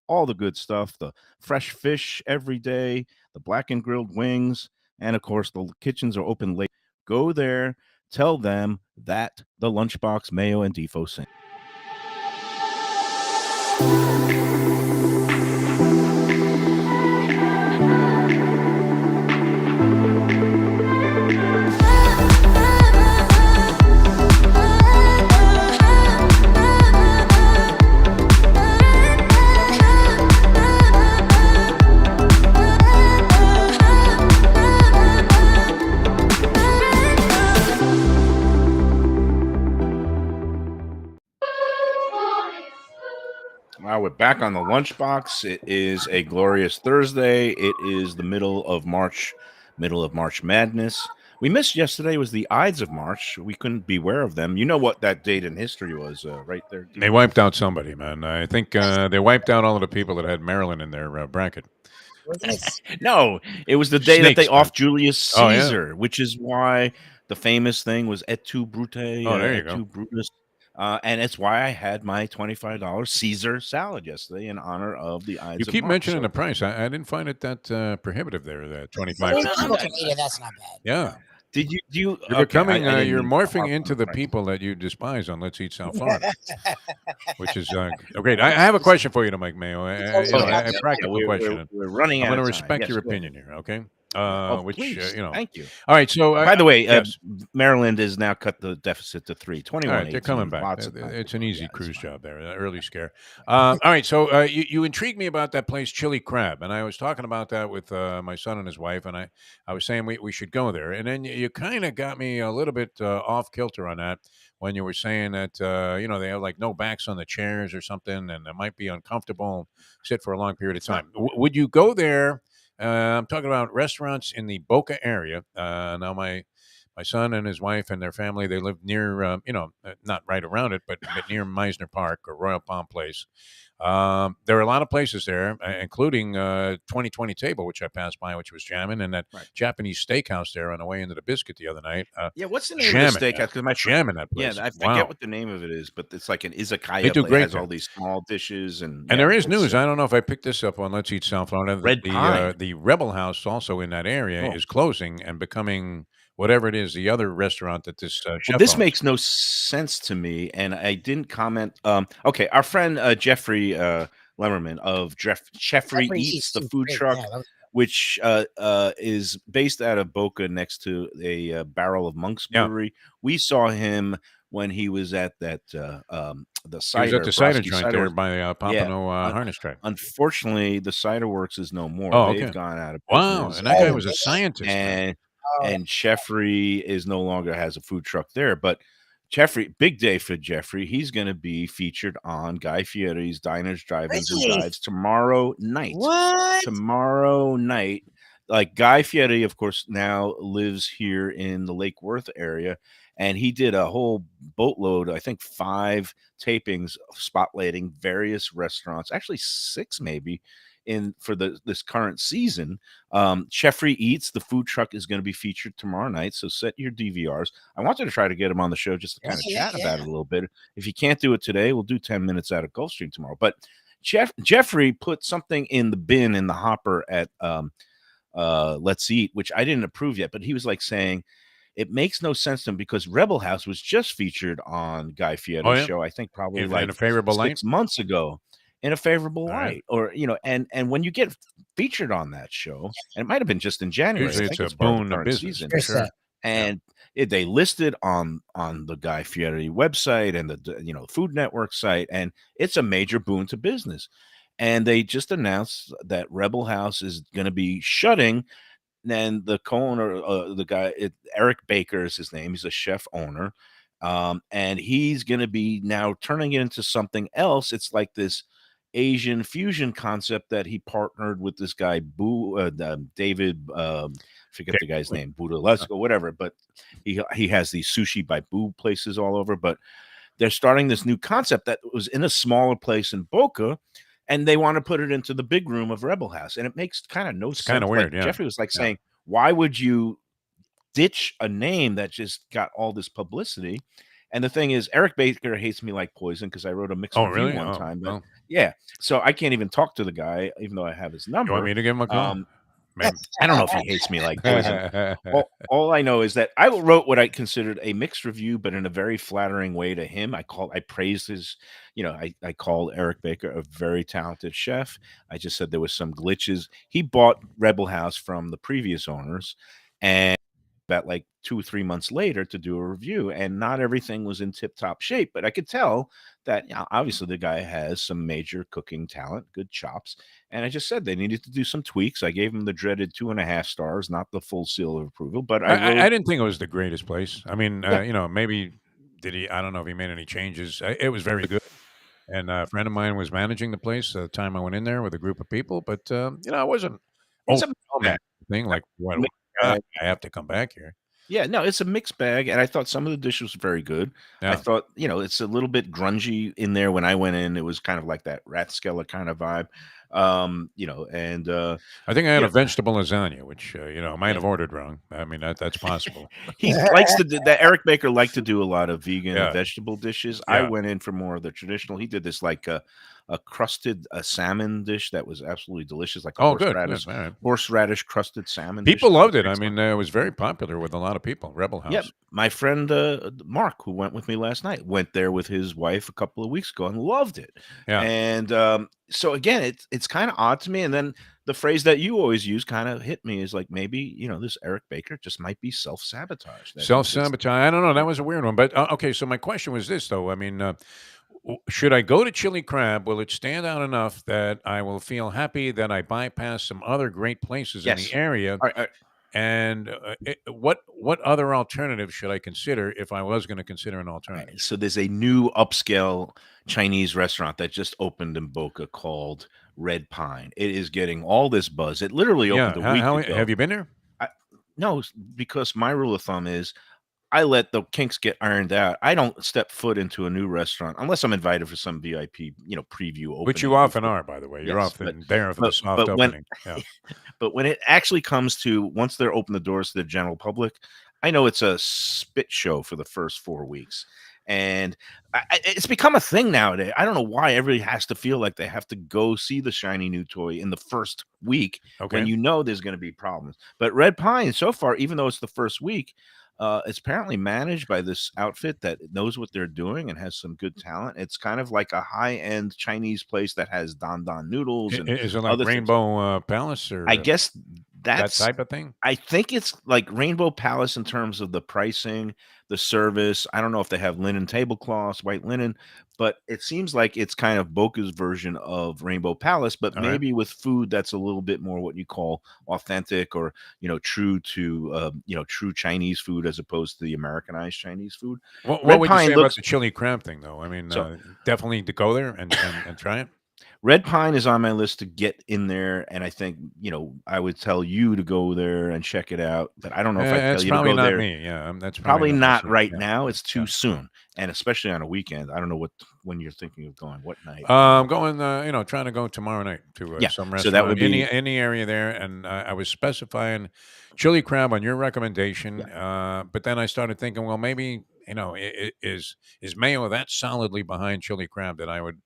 all the good stuff, the fresh fish every day, the blackened grilled wings, and of course, the kitchens are open late. Go there, tell them that the Lunchbox Mayo and Defo sent. We're back on the Lunchbox. It is a glorious Thursday. It is the middle of March Madness. We missed yesterday was the Ides of March. We couldn't be aware of them. You know what that date in history was, right there? They wiped out somebody, man. I think they wiped out all of the people that had Maryland in their bracket. No, it was the day that they Snakes, man. off Julius Caesar, which is why the famous thing was Et tu, Brute, there you Et tu, Brutus. And it's why I had my $25 Caesar salad yesterday in honor of the Ides You of keep March. mentioning the price. I didn't find it that prohibitive there, that 25. People can eat it. That's not bad. Yeah. Did you? You're okay, becoming, I didn't you're mean to morphing harp on into the the price. people that you despise on Let's Eat South Florida, which is great. I have a question for you, to Mike Mayo. A practical question. We're running I'm out going to of time. respect Yes, your go ahead. opinion here, okay? Which Please. Thank you. All right. So, By the way, yes. Maryland has now cut the deficit to 3. 21. All right, they're coming back. Lots of It's an easy cruise job there, early scare. All right, so you intrigued me about that place, Chili Crab, and I was talking about that with my son and his wife, and I was saying we should go there, and then you kind of got me a little bit off kilter on that when you were saying that they have like no backs on the chairs or something, and it might be uncomfortable, sit for a long period of time. Would you go there? I'm talking about restaurants in the Boca area. Now, my son and his wife and their family, they live near, not right around it, but near Meisner Park or Royal Palm Place. There are a lot of places there, including 2020 Table, which I passed by, which was jamming, and that Japanese steakhouse there on the way into the Biscuit the other night. What's the name of the steakhouse? Because my jamming that place. Yeah, I forget what the name of it is, but it's like an izakaya. They do place. great It has there. all these small dishes and there is news. I don't know if I picked this up on Let's Eat South Florida. Red Pine. The Rebel House, also in that area, is closing and becoming whatever it is, the other restaurant that this chef this owns. makes no sense to me, and I didn't comment. Okay, our friend Jeffrey Lemmerman of Jeffrey Eats, the food truck, which is based out of Boca next to a Barrel of Monks brewery. We saw him when he was at that the cider. He was at the cider joint there by Pompano Harness Track. Unfortunately, the Cider Works is no more. Oh, okay. They've gone out of business. Wow, and that guy was a scientist. And Jeffrey is no longer has a food truck there, but Jeffrey, big day for Jeffrey. He's going to be featured on Guy Fieri's Diners, Drive-ins, and Really? Dives tomorrow night. What? Tomorrow night. Like Guy Fieri, of course, now lives here in the Lake Worth area, and he did a whole boatload, I think 5 tapings spotlighting various restaurants, actually 6 maybe, in for this current season. Jeffrey Eats, the food truck, is going to be featured tomorrow night, so set your DVRs. I wanted to try to get him on the show just to kind of chat about it a little bit. If you can't do it today, we'll do 10 minutes out of Gulfstream tomorrow. But Jeffrey put something in the bin in the hopper at Let's Eat, which I didn't approve yet, but he was like saying it makes no sense to him because Rebel House was just featured on Guy Fieri's show, I think probably in like a favorable 6 months ago, in a favorable All right. light, or and when you get featured on that show, and it might have been just in January, Usually I it's think a part of the boon of current business. season. For sure. And they listed on the Guy Fieri website and the Food Network site, and it's a major boon to business. And they just announced that Rebel House is going to be shutting. And the co-owner, the guy, Eric Baker is his name. He's a chef owner, and he's going to be now turning it into something else. It's like this Asian fusion concept that he partnered with this guy, David. Forget the guy's name, Budalesco, whatever. But he has these sushi by Boo places all over. But they're starting this new concept that was in a smaller place in Boca, and they want to put it into the big room of Rebel House, and it makes kind of no sense. Kind of weird, yeah. Jeffrey was like saying, "Why would you ditch a name that just got all this publicity?" And the thing is, Eric Baker hates me like poison because I wrote a mixed review really? one time. But well. yeah, so I can't even talk to the guy, even though I have his number. You want me to give him a call? I don't know if he hates me like poison. All I know is that I wrote what I considered a mixed review, but in a very flattering way to him. I praised his, I called Eric Baker a very talented chef. I just said there was some glitches. He bought Rebel House from the previous owners, and about like 2 or 3 months later to do a review, and not everything was in tip-top shape, but I could tell that obviously the guy has some major cooking talent, good chops. And I just said they needed to do some tweaks. I gave him the dreaded 2.5 stars, not the full seal of approval. But I didn't think it was the greatest place. I mean, maybe I don't know if he made any changes. It was very good. And a friend of mine was managing the place the time I went in there with a group of people, but I wasn't overwhelming thing like what I have to come back here. Yeah, no, it's a mixed bag, and I thought some of the dishes were very good. I thought, it's a little bit grungy in there. When I went in, it was kind of like that Rathskeller kind of vibe. And I think I had a vegetable lasagna, which I might have ordered wrong. I mean, that's possible. He likes to do that. Eric Baker liked to do a lot of vegan and vegetable dishes. I went in for more of the traditional. He did this like a crusted salmon dish that was absolutely delicious, like a horseradish crusted salmon. People loved it. I mean, it was very popular with a lot of people. Rebel House. Yeah, my friend Mark, who went with me last night, went there with his wife a couple of weeks ago and loved it. Yeah, and so again, it's kind of odd to me. And then the phrase that you always use kind of hit me is like maybe this Eric Baker just might be self-sabotage. Self-sabotage. I don't know. That was a weird one. But okay, so my question was this though. I mean. Should I go to Chili Crab? Will it stand out enough that I will feel happy that I bypass some other great places in the area? And what other alternatives should I consider if I was going to consider an alternative? So there's a new upscale Chinese restaurant that just opened in Boca called Red Pine. It is getting all this buzz. It literally opened a week ago. Have you been there? No, because my rule of thumb is I let the kinks get ironed out. I don't step foot into a new restaurant unless I'm invited for some VIP, preview opening. Which you often are, by the way. You're often there for the soft opening. But when it actually comes to once they're open the doors to the general public, I know it's a spit show for the first 4 weeks. And it's become a thing nowadays. I don't know why everybody has to feel like they have to go see the shiny new toy in the first week when there's going to be problems. But Red Pine, so far, even though it's the first week, it's apparently managed by this outfit that knows what they're doing and has some good talent. It's kind of like a high-end Chinese place that has don noodles. And is it like Rainbow Palace? Or I guess that That's type of thing? I think it's like Rainbow Palace in terms of the pricing, the service. I don't know if they have linen tablecloths, white linen, but it seems like it's kind of Boca's version of Rainbow Palace, but All right. maybe with food that's a little bit more what you call authentic or true to true Chinese food as opposed to the Americanized Chinese food. What Red would you Pine say about looks the chili crab thing, though? I mean, so definitely to go there and try it. Red Pine is on my list to get in there, and I think, I would tell you to go there and check it out, but I don't know if I'd tell That's you to probably go not there. me. Yeah, that's probably Probably not my not scene. right Yeah, now, it's too yeah. soon, and especially on a weekend. I don't know when you're thinking of going, what night? I'm going, trying to go tomorrow night to Yeah, some so that would restaurant in be the area there, and I was specifying chili crab on your yeah. recommendation, but then I started thinking, well, maybe is Mayo that solidly behind chili crab that I would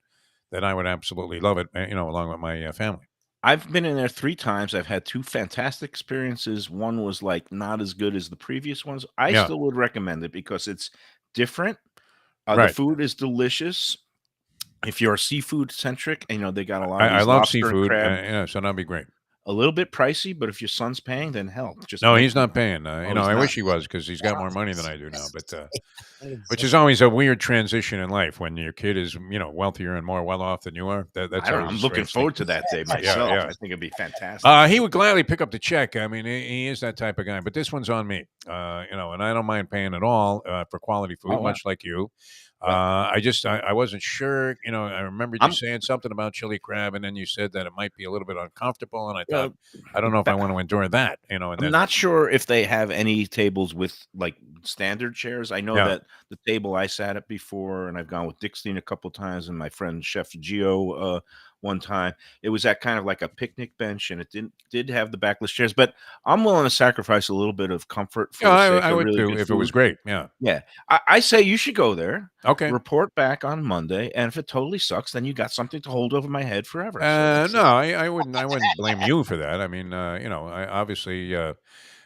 absolutely love it, along with my family. I've been in there 3 times, I've had 2 fantastic experiences, one was, like, not as good as the previous ones. I Yeah, still would recommend it because it's different, the right. food is delicious. If you're seafood centric, they got a lot of I these love lobster and seafood, crab. so that'd be great. A little bit pricey, but if your son's paying, then hell, just No, make he's not paying. Oh, he's I not? wish he was because he's got I more don't think money than so. I do now. But I think it's which just is always a weird transition in life when your kid is, wealthier and more well off than you are. That's I don't know, always a I'm looking strange thing. forward to that day Yeah, myself. yeah. I think it'd be fantastic. He would gladly pick up the check. I mean, he is that type of guy. But this one's on me. And I don't mind paying at all for quality Oh, food, wow. much like you. Right. I wasn't sure. I remembered you I'm saying something about chili crab, and then you said that it might be a little bit uncomfortable, and I thought, well, I don't know if I want to endure that. And I'm then not sure if they have any tables with, like, standard chairs. I know yeah. that the table I sat at before, and I've gone with Dixie a couple times, and my friend Chef Gio, one time, it was at kind of like a picnic bench, and it did have the backless chairs, but I'm willing to sacrifice a little bit of comfort for Yeah, the sake I of would really too good if it was food. great. Yeah. Yeah. I say you should go there, Okay. report back on Monday, and if it totally sucks, then you got something to hold over my head forever, so that's No, it. I wouldn't blame you for that. I mean, I obviously, You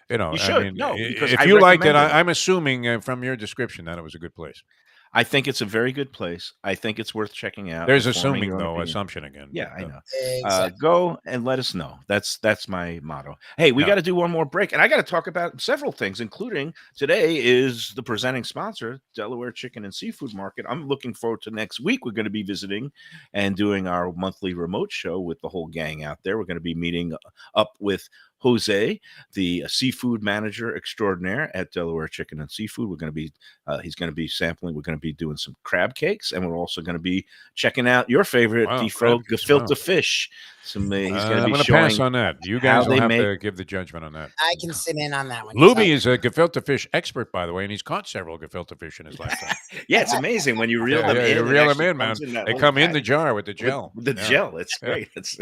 I should. mean, No, because if I you liked it, recommended it. I'm assuming from your description that it was a good place. I think it's a very good place. I think it's worth checking out There's and forming assuming your own though, opinion. assumption again, but Yeah, I know. exactly. Go and let us know. That's my motto. Hey, we yeah. got to do one more break, and I got to talk about several things, including today is the presenting sponsor, Delaware Chicken and Seafood Market. I'm looking forward to next week. We're going to be visiting and doing our monthly remote show with the whole gang out there. We're going to be meeting up with Jose, the seafood manager extraordinaire at Delaware Chicken and Seafood. We're going to be he's going to be sampling. We're going to be doing some crab cakes, and we're also going to be checking out your favorite Wow, Defo crab cakes. gefilte Wow. fish. He's going to I'm be going to pass showing on that. You how guys will they have make. to give the judgment on that. I can sit in on that one. 'cause Lubie is a gefilte fish expert, by the way, and he's caught several gefilte fish in his lifetime. Yeah, it's amazing when you reel Yeah, them yeah, in. you It reel them actually in, man. comes in that They little come in the package jar with the with gel. the Yeah, gel. It's yeah. great. It's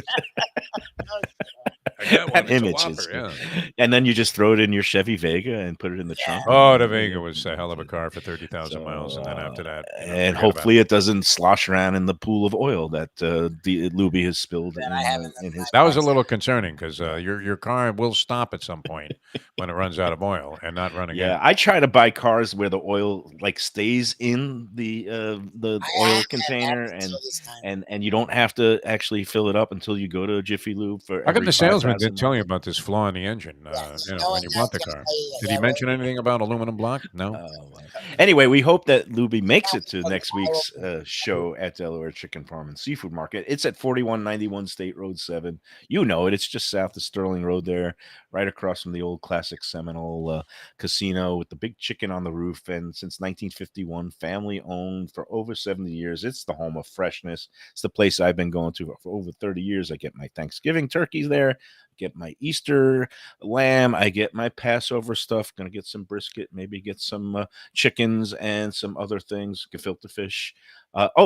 I got one. that It's a image is whopper. Yeah. and then you just throw it in your Chevy Vega and put it in the trunk. Oh, the Vega was a hell of a car for 30,000 miles, So, and then after that, and forget about it. hopefully it doesn't slosh around in the pool of oil that the Lubie has spilled that I have in his. That was a little concerning because your car will stop at some point when it runs out of oil and not run again. Yeah, I try to buy cars where the oil like stays in the I oil have that container until this time. and you don't have to actually fill it up until you go to Jiffy Lube for How come every the salesman 5,000 didn't tell you miles. about this flaw in the engine? Yes. When you bought the car, did he mention anything about aluminum block? No. Well. Anyway, we hope that Lubie makes it to Yeah, next week's show at Delaware Chicken Farm and Seafood Market. It's at 4191 State Road 7. You know it. It's just south of Sterling Road there, right across from the old classic Seminole casino with the big chicken on the roof. And since 1951, family owned for over 70 years. It's the home of freshness. It's the place I've been going to for over 30 years. I get my Thanksgiving turkeys there, get my Easter lamb, I get my Passover stuff. Gonna get some brisket, maybe get some chickens and some other things, gefilte fish.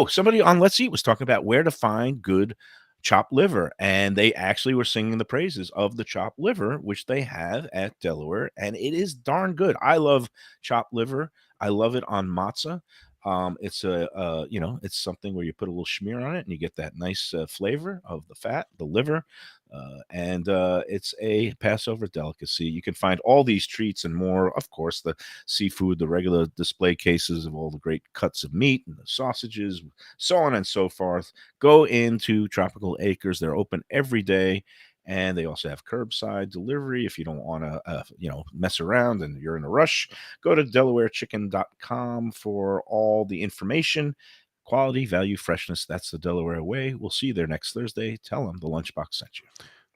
Somebody on Let's Eat was talking about where to find good chopped liver, and they actually were singing the praises of the chopped liver, which they have at Delaware, and it is darn good. I love chopped liver. I love it on matzah. It's it's something where you put a little schmear on it and you get that nice flavor of the fat, the liver, and it's a Passover delicacy. You can find all these treats and more, of course, the seafood, the regular display cases of all the great cuts of meat and the sausages, so on and so forth. Go into Tropical Acres. They're open every day. And they also have curbside delivery if you don't want to, mess around and you're in a rush. Go to DelawareChicken.com for all the information. Quality, value, freshness. That's the Delaware way. We'll see you there next Thursday. Tell them the Lunchbox sent you.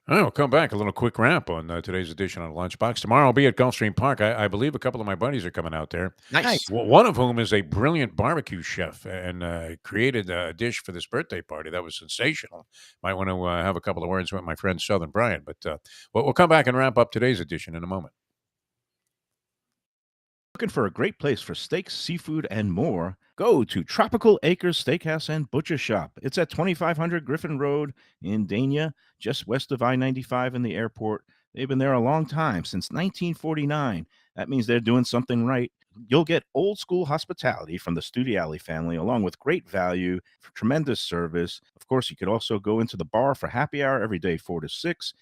All right, we'll come back. A little quick wrap on today's edition of Lunchbox. Tomorrow I'll be at Gulfstream Park. I believe a couple of my buddies are coming out there. Nice. One of whom is a brilliant barbecue chef and created a dish for this birthday party that was sensational. Might want to have a couple of words with my friend Southern Brian. But we'll come back and wrap up today's edition in a moment. Looking for a great place for steaks, seafood, and more? Go to Tropical Acres Steakhouse and Butcher Shop. It's at 2500 Griffin Road in Dania, just west of I-95 and the airport. They've been there a long time, since 1949. That means they're doing something right. You'll get old school hospitality from the Studiali family, along with great value, tremendous service. Of course, you could also go into the bar for happy hour every day, 4 to 6.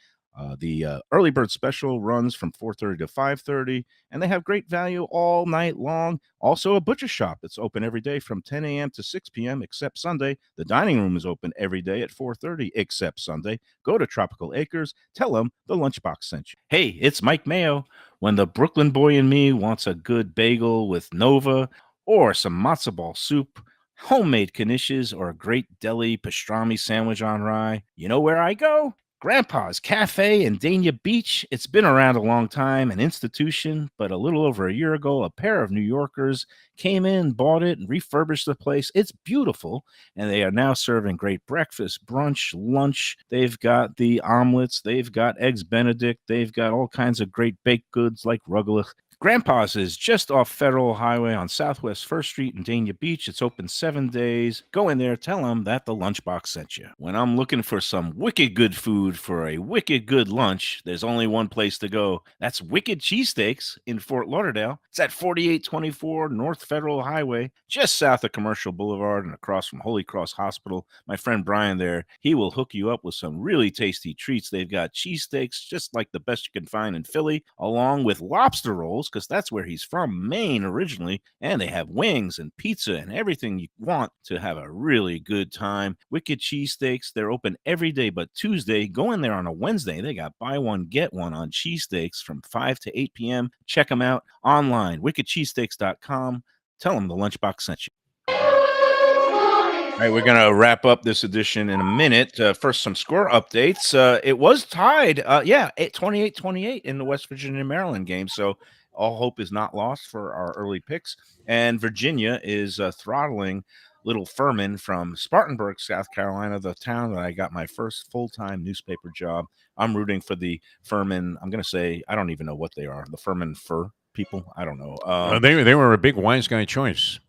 The early bird special runs from 4:30 to 5:30, and they have great value all night long. Also, a butcher shop that's open every day from 10 a.m. to 6 p.m. except Sunday. The dining room is open every day at 4:30 except Sunday. Go to Tropical Acres. Tell them the Lunchbox sent you. Hey, it's Mike Mayo. When the Brooklyn boy in me wants a good bagel with Nova or some matzo ball soup, homemade knishes, or a great deli pastrami sandwich on rye, you know where I go? Grandpa's Cafe in Dania Beach. It's been around a long time, an institution, but a little over a year ago, a pair of New Yorkers came in, bought it, and refurbished the place. It's beautiful, and they are now serving great breakfast, brunch, lunch. They've got the omelets. They've got eggs Benedict. They've got all kinds of great baked goods like rugelach. Grandpa's is just off Federal Highway on Southwest 1st Street in Dania Beach. It's open 7 days. Go in there, tell them that the Lunchbox sent you. When I'm looking for some wicked good food for a wicked good lunch, there's only one place to go. That's Wicked Cheesesteaks in Fort Lauderdale. It's at 4824 North Federal Highway, just south of Commercial Boulevard and across from Holy Cross Hospital. My friend Brian there, he will hook you up with some really tasty treats. They've got cheesesteaks just like the best you can find in Philly, along with lobster rolls, because that's where he's from, Maine originally, and they have wings and pizza and everything you want to have a really good time. Wicked Cheesesteaks, they're open every day but Tuesday. Go in there on a Wednesday. They got buy one, get one on cheesesteaks from 5 to 8 p.m. Check them out online, wickedcheesesteaks.com. Tell them the Lunchbox sent you. All right, we're going to wrap up this edition in a minute. First, some score updates. It was tied, 28-28 in the West Virginia-Maryland game, so all hope is not lost for our early picks. And Virginia is throttling little Furman from Spartanburg, South Carolina, the town that I got my first full-time newspaper job. I'm rooting for the Furman. I'm going to say, I don't even know what they are. The Furman Fur people. I don't know. They were a big wise guy choice.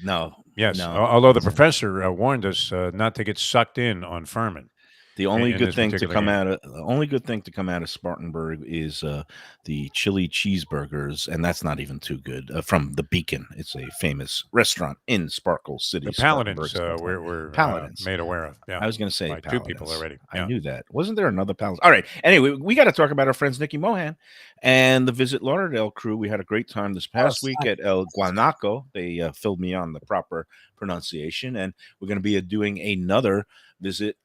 No. Yes. No. Although the professor warned us not to get sucked in on Furman. The only good thing to come out of Spartanburg is the chili cheeseburgers, and that's not even too good. From the Beacon, it's a famous restaurant in Sparkle City. The Paladins were Paladins made aware of. Yeah, I was going to say by Paladins. 2 people already. Yeah. I knew that. Wasn't there another Paladins? All right. Anyway, we got to talk about our friends Nikki Mohan and the Visit Lauderdale crew. We had a great time this past week at El Guanaco. They filled me on the proper pronunciation, and we're going to be doing another Visit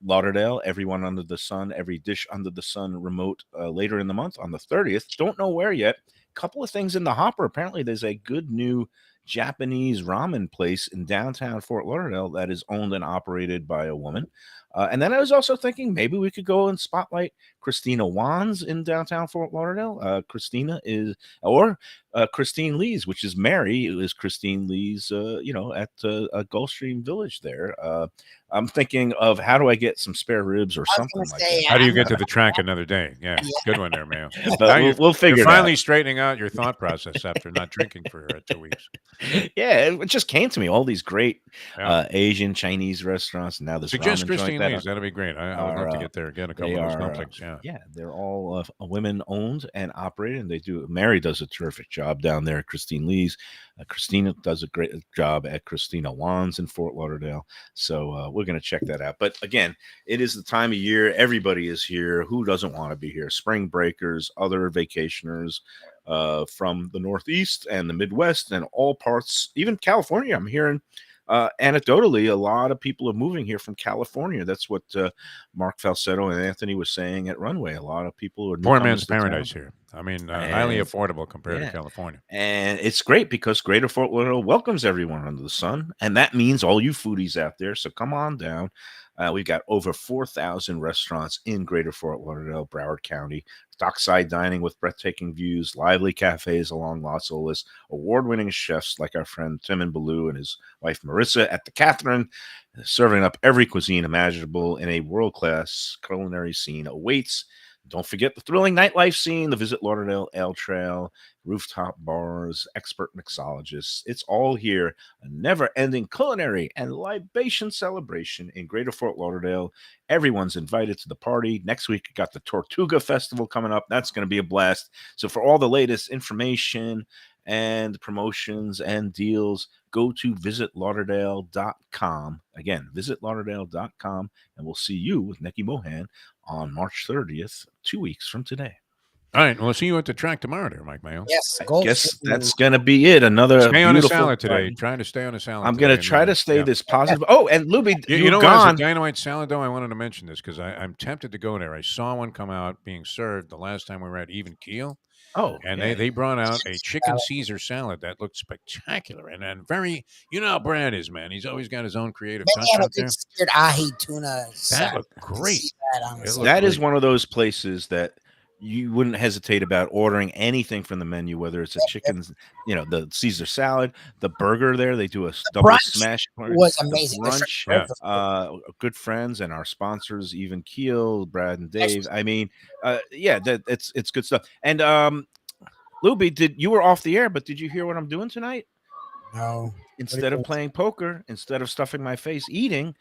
Lauderdale, Everyone Under the Sun, Every Dish Under the Sun remote later in the month on the 30th. Don't know where yet. Couple of things in the hopper. Apparently, there's a good new Japanese ramen place in downtown Fort Lauderdale that is owned and operated by a woman. And then I was also thinking maybe we could go and spotlight Christina Wands in downtown Fort Lauderdale. Christina is, or Christine Lee's, which is Mary, is Christine Lee's, at Gulfstream Village there. I'm thinking of how do I get some spare ribs or something like that. How do you get to the track another day? Yeah, good one there, Mayo. We'll figure it out. You're finally straightening out your thought process after not drinking for 2 weeks. Yeah, it just came to me. All these great Asian, Chinese restaurants. And now this suggest ramen Christine joint Lee's. That'd be great. I would love to get there again. A couple of those dumplings. Yeah, they're all women owned and operated. And they do. Mary does a terrific job down there at Christine Lee's. Christina does a great job at Christina Wands in Fort Lauderdale. So we're going to check that out. But again, it is the time of year. Everybody is here. Who doesn't want to be here? Spring breakers, other vacationers from the Northeast and the Midwest and all parts, even California. I'm hearing anecdotally, a lot of people are moving here from California. That's what Mark Falsetto and Anthony was saying at Runway. A lot of people are Poor man's newcomers to town. paradise here. I mean, highly And affordable compared yeah, to California. and it's great because Greater Fort Lauderdale welcomes everyone under the sun, and that means all you foodies out there. So come on down. We've got over 4,000 restaurants in Greater Fort Lauderdale, Broward County. Dockside dining with breathtaking views, lively cafes along Los Olas, award-winning chefs like our friend Tim and Baloo and his wife Marissa at the Catherine, serving up every cuisine imaginable in a world-class culinary scene awaits. Don't forget the thrilling nightlife scene, the Visit Lauderdale Ale Trail, rooftop bars, expert mixologists. It's all here. A never-ending culinary and libation celebration in Greater Fort Lauderdale. Everyone's invited to the party. Next week, we got the Tortuga Festival coming up. That's going to be a blast. So for all the latest information and promotions and deals, go to visitlauderdale.com. Again, visitlauderdale.com, and we'll see you with Nikki Mohan on March 30th, 2 weeks from today. All right. We'll see you at the track tomorrow there, Mike Mayo. Yes, I Gold guess Stream. that's going to be it. Another Stay on a beautiful salad today. Friday. Trying to stay on a salad I'm going to today, try and, to stay yeah. this positive. Oh, and Lubie, You you've know what? As a gone. dynamite salad, though, I wanted to mention this because I'm tempted to go there. I saw one come out being served the last time we were at Even Keel, Oh, and yeah. they brought out a chicken Salad. Caesar salad that looked spectacular and very. You know how Brad is, man. He's always got his own creative Then touch they have a out there. good seared ahi tuna That salad. looked I can great. see that on the It side. looked That is great. one of those places that you wouldn't hesitate about ordering anything from the menu, whether it's a chicken, the Caesar salad, the burger there. They do a double brunch smash burger, was the amazing. The brunch. Yeah. shrimp was Good friends and our sponsors, Even Keel, Brad and Dave. Excellent. I mean, it's good stuff. And Lubie, you were off the air, but did you hear what I'm doing tonight? No. Instead of playing poker, instead of stuffing my face eating,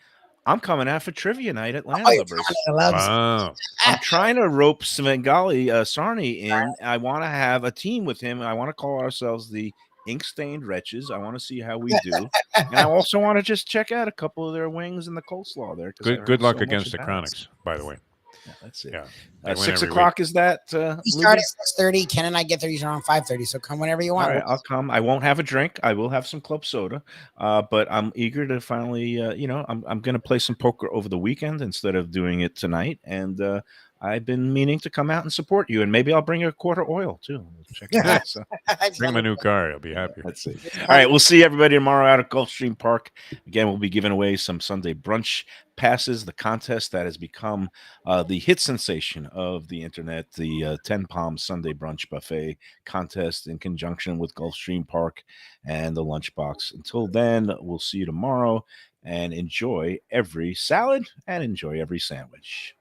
I'm coming out for trivia night at Land Oh, you're Lubbers. trying to love Wow. I'm trying to rope Svengali Sarni in. I want to have a team with him. I want to call ourselves the Ink Stained Wretches. I want to see how we do. And I also want to just check out a couple of their wings and the coleslaw there. 'cause I Good heard luck so much against the about it. Chronics, by the way. Yeah, that's it. Yeah. They win 6 every o'clock is that? We start Lubie? at 6:30. Ken and I get there usually around 5:30. So come whenever you All want. right, I'll come. I won't have a drink. I will have some club soda, but I'm eager to finally. I'm going to play some poker over the weekend instead of doing it tonight. And I've been meaning to come out and support you, and maybe I'll bring you a quart of oil too. Check it out. So Bring him a new car. He'll be happy. let's see. All right, we'll see everybody tomorrow out at Gulfstream Park. Again, we'll be giving away some Sunday brunch passes. The contest that has become the hit sensation of the internet, the 10 Palm Sunday Brunch Buffet contest in conjunction with Gulfstream Park and the Lunchbox. Until then, we'll see you tomorrow, and enjoy every salad and enjoy every sandwich.